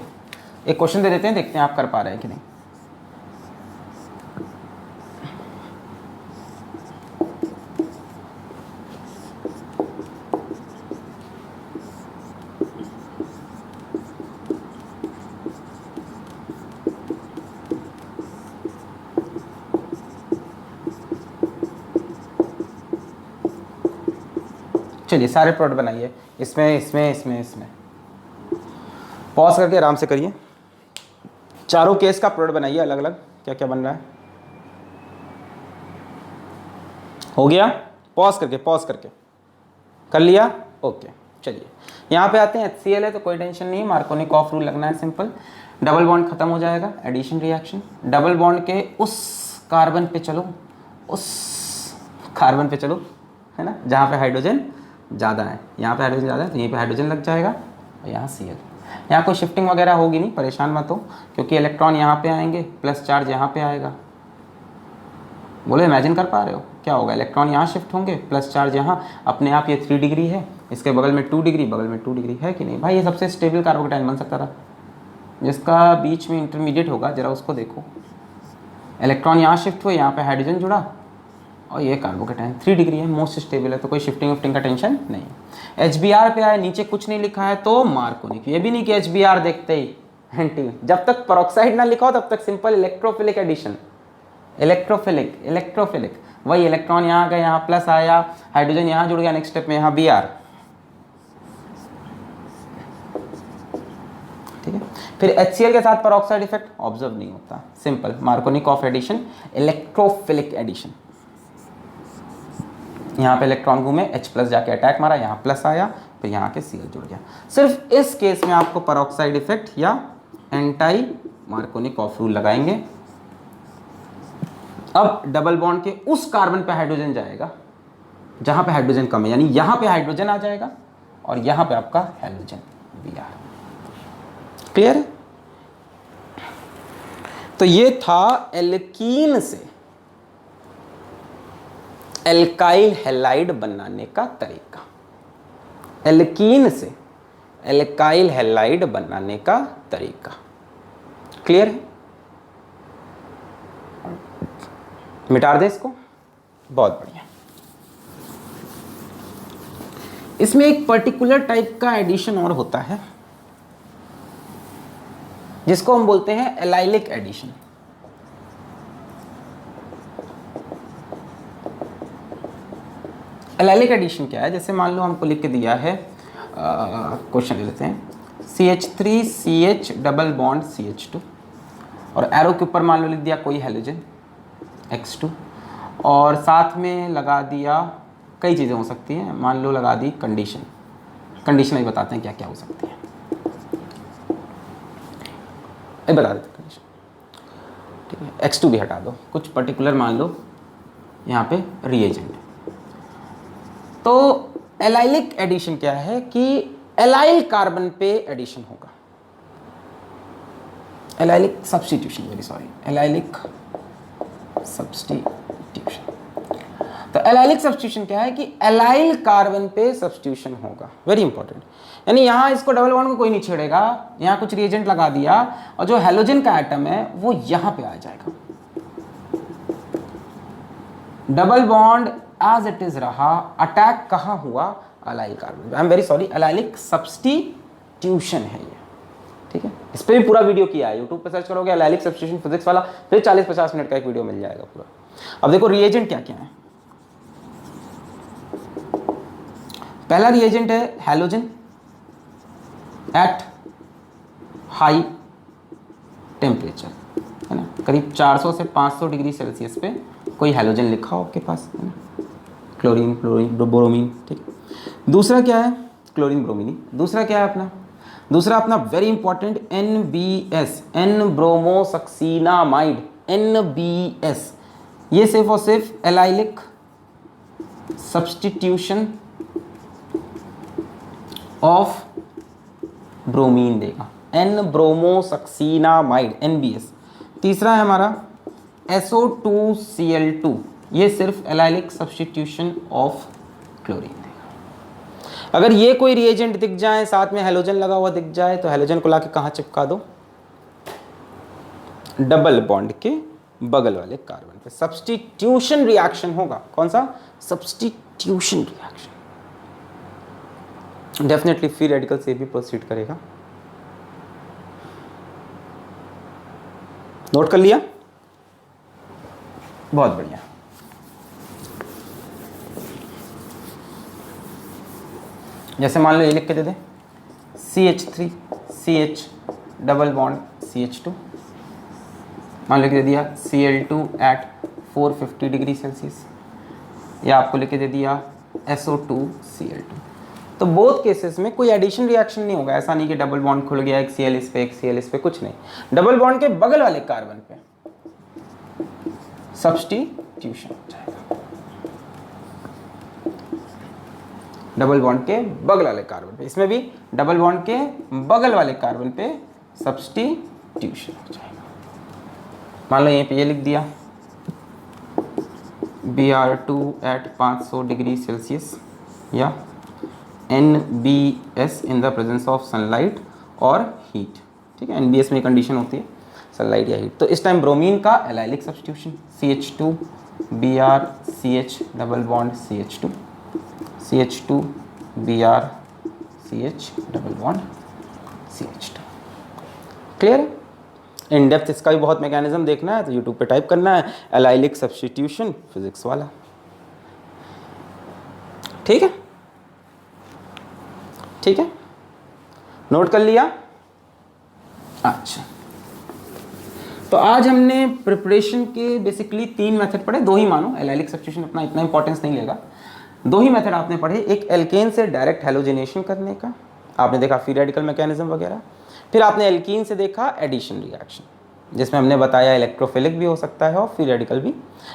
एक क्वेश्चन दे देते हैं, देखते हैं आप कर पा रहे हैं कि नहीं। चलिए सारे प्रोडक्ट बनाइए, इसमें इसमें इसमें इसमें, पॉज करके आराम से करिए, चारों केस का प्रोडक्ट बनाइए अलग अलग, क्या क्या बन रहा है। हो गया? पॉज करके कर लिया, ओके। चलिए यहाँ पे आते हैं, HCl है तो कोई टेंशन नहीं, मार्कोनिक ऑफ रूल लगना है, सिंपल, डबल बॉन्ड खत्म हो जाएगा, एडिशन रिएक्शन, डबल बॉन्ड के उस कार्बन पे चलो, उस कार्बन पे चलो, है ना, जहाँ पे हाइड्रोजन ज़्यादा है, यहाँ पे हाइड्रोजन ज़्यादा है तो यहीं पे हाइड्रोजन लग जाएगा, और यहाँ Cl। यहाँ कोई शिफ्टिंग वगैरह होगी नहीं, परेशान मत हो, क्योंकि इलेक्ट्रॉन यहाँ पे आएंगे, प्लस चार्ज यहाँ पे आएगा। बोलो इमेजिन कर पा रहे हो क्या होगा, इलेक्ट्रॉन यहाँ शिफ्ट होंगे, प्लस चार्ज यहाँ, अपने आप ये 3 डिग्री है, इसके बगल में 2 डिग्री, बगल में 2 डिग्री है कि नहीं भाई, ये सबसे स्टेबल कार्बोकेटाइन बन सकता था। जिसका बीच में इंटरमीडिएट होगा जरा उसको देखो, इलेक्ट्रॉन यहाँ शिफ्ट हुए, यहाँ पे हाइड्रोजन जुड़ा, और ये कार्बोकेटाइन 3 डिग्री है, मोस्ट स्टेबल है, तो कोई शिफ्टिंग विफ्टिंग का टेंशन नहीं। HBr पे आए, नीचे कुछ नहीं लिखा है तो मार्कोनिक, ये भी नहीं कि HBr देखते ही एंटी, जब तक पेरोक्साइड ना लिखा हो तब तक सिंपल इलेक्ट्रोफिलिक एडिशन, इलेक्ट्रोफिलिक वही इलेक्ट्रॉन यहाँ गए, यहाँ प्लस आया, हाइड्रोजन यहाँ जुड़ गया, नेक्स्ट स्टेप में यहाँ Br, ठीक है। फिर HCl के साथ पेरोक्साइड इफेक्ट ऑब्जर्व नहीं होता, simple Markovnikov of addition, electrophilic addition. यहाँ पे इलेक्ट्रॉन घूमे, H प्लस जाके अटैक मारा, यहाँ प्लस आया, फिर यहाँ के Cl जुड़ गया। सिर्फ इस केस में आपको पेरोक्साइड इफेक्ट या एंटाई मार्कोनिक ऑफ रूल लगाएंगे। अब डबल बॉन्ड के उस कार्बन पे हाइड्रोजन जाएगा जहां पे हाइड्रोजन कम है, यानी यहां पे हाइड्रोजन आ जाएगा और यहां पे आपका हैलोजन Br। क्लियर है? तो ये था एल्कीन से एल्काइल हैलाइड बनाने का तरीका, एल्कीन से एल्काइल हैलाइड बनाने का तरीका। क्लियर है? मिटा दे इसको, बहुत बढ़िया। इसमें एक पर्टिकुलर टाइप का एडिशन और होता है जिसको हम बोलते हैं एलाइलिक एडिशन। एलाइलिक एडिशन क्या है? जैसे मान लो हमको लिख के दिया है, क्वेश्चन ले लेते हैं, CH3CH डबल बॉन्ड CH2 और एरो के ऊपर मान लो लिख दिया कोई हैलोजन X2 और साथ में लगा दिया, कई चीज़ें हो सकती हैं, मान लो लगा दी कंडीशन, कंडीशन ही बताते हैं क्या क्या हो सकती है, ये बता देते कंडीशन, ठीक है। X2 भी हटा दो, कुछ पर्टिकुलर मान लो यहाँ पे रिएजेंट। तो एलाइलिक एडिशन क्या है कि एलाइल कार्बन पे एडिशन होगा, allylic substitution, very sorry, allylic substitution. तो एलाइलिक सब्स्टिट्यूशन क्या है कि एलाइल कार्बन पे सब्स्टिट्यूशन होगा, वेरी इंपॉर्टेंट। यानी यहाँ इसको डबल बॉन्ड को कोई नहीं छेड़ेगा, यहाँ कुछ रिएजेंट लगा दिया और जो हैलोजन का एटम है वो यहाँ पे आ जाएगा, double bond as it is रहा, अटैक कहाँ हुआ? Allyl carbon. I am very sorry, allylic substitution है ये, ठीक है। इस पर भी पूरा वीडियो किया है, यूट्यूब पे सर्च करोगे एलाइलिक सब्स्टिट्यूशन फिजिक्स वाला, फिर 40-50 मिनट का एक वीडियो मिल जाएगा पूरा। अब देखो रिएजेंट क्या क्या है। पहला रिएजेंट है हैलोजन एट हाई टेम्परेचर, है ना, करीब 400 से 500 डिग्री सेल्सियस पे कोई हैलोजन लिखा हो आपके पास, है ना, क्लोरीन, क्लोरीन, ब्रोमीन, ठीक। दूसरा क्या है? Chlorine bromine. दूसरा क्या है अपना? दूसरा अपना very important NBS, N bromosuccinimide, NBS। ये सिर्फ और सिर्फ एलाइलिक सब्स्टिट्यूशन ऑफ ब्रोमीन देगा, एन ब्रोमोसक्सीनामाइड, NBS। तीसरा है हमारा SO2Cl2, ये सिर्फ एलाइलिक सब्स्टिट्यूशन ऑफ क्लोरीन देगा। अगर ये कोई रिएजेंट दिख जाए, साथ में हैलोजन लगा हुआ दिख जाए, तो हैलोजन को लाके कहाँ चिपका दो? डबल बॉन्ड के बगल वाले कार्बन पे। सब्स्टिट्यूशन रिएक्शन होगा, कौन सा? Substitution reaction. Definitely free radical से भी प्रोसीड करेगा। नोट कर लिया? बहुत बढ़िया। जैसे मान लो ये लिख के दे दे, CH3CH डबल बॉन्ड CH2, मान लिख के दे दिया Cl2 एट 450 डिग्री सेल्सियस, या आपको लिख के दे दिया SO2Cl2। तो बोथ केसेस में कोई एडिशन रिएक्शन नहीं होगा, ऐसा नहीं कि डबल बॉन्ड खुल गया एक Cl इस पे एक Cl इस पे, कुछ नहीं। डबल बॉन्ड के बगल वाले कार्बन पे सब्स्टिट्यूशन हो जाएगा, डबल बॉन्ड के बगल वाले कार्बन पे, इसमें भी डबल बॉन्ड के बगल वाले कार्बन पे सब्स्टिट्यूशन हो जाएगा। मान लो यहीं पे ये लिख दिया Br2 एट 500 डिग्री सेल्सियस या NBS in the presence of sunlight और हीट, ठीक है। NBS में कंडीशन होती है सनलाइट या हीट। तो इस टाइम ब्रोमीन का allylic substitution CH2 Br CH double bond CH2, CH2 Br CH double bond CH2। Clear है? इन डेप्थ इसका भी बहुत मैकेनिज्म देखना है तो यूट्यूब पे टाइप करना है एलाइलिक सब्स्टिट्यूशन फिजिक्स वाला। ठीक है, ठीक है, नोट कर लिया। अच्छा, तो आज हमने प्रिपरेशन के बेसिकली 3 मेथड पढ़े, 2 ही मानो, एलाइलिक सब्स्टिट्यूशन अपना इतना इंपॉर्टेंस नहीं लेगा। 2 ही मेथड आपने पढ़े, एक एल्केन से डायरेक्ट हैलोजिनेशन करने का, आपने देखा फ्री रेडिकल मैकेनिज्म वगैरह, फिर आपने एल्कीन से देखा एडिशन रिएक्शन जिसमें हमने बताया इलेक्ट्रोफिलिक भी हो सकता है और फ्री रेडिकल भी।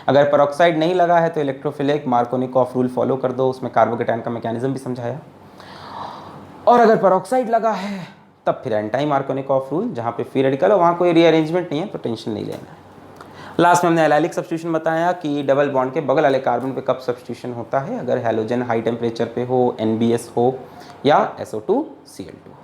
अगर पेरोक्साइड नहीं लगा है तो इलेक्ट्रोफिलिक, मार्कोनिकॉफ रूल फॉलो कर दो, उसमें कार्बोकेटायन का मैकेनिज्म भी समझाया। और अगर पेरोक्साइड लगा है तब फिर एंटी मार्कोनिकॉफ रूल, जहाँ पे फ्री रेडिकल हो वहाँ कोई रीअरेंजमेंट नहीं है तो टेंशन नहीं लेना। लास्ट में हमने एलाइलिक सब्स्टिट्यूशन बताया कि डबल बॉन्ड के बगल वाले कार्बन पे कब सब्स्टिट्यूशन होता है, अगर हैलोजन हाई टेम्परेचर पे हो, NBS हो या SO2Cl2।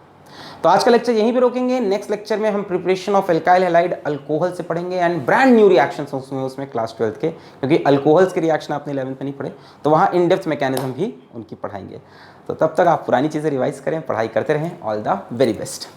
तो आज का लेक्चर यहीं पे रोकेंगे। नेक्स्ट लेक्चर में हम preparation of alkyl halide alcohol से पढ़ेंगे एंड ब्रांड न्यू रिएक्शंस उसमें क्लास 12th के, क्योंकि अल्कोहल्स के रिएक्शन आपने 11th में नहीं पढ़े तो वहाँ इन डेप्थ मैकेनिज्म भी उनकी पढ़ाएंगे। तो तब तक आप पुरानी चीज़ें रिवाइज करें, पढ़ाई करते रहें। All the very best.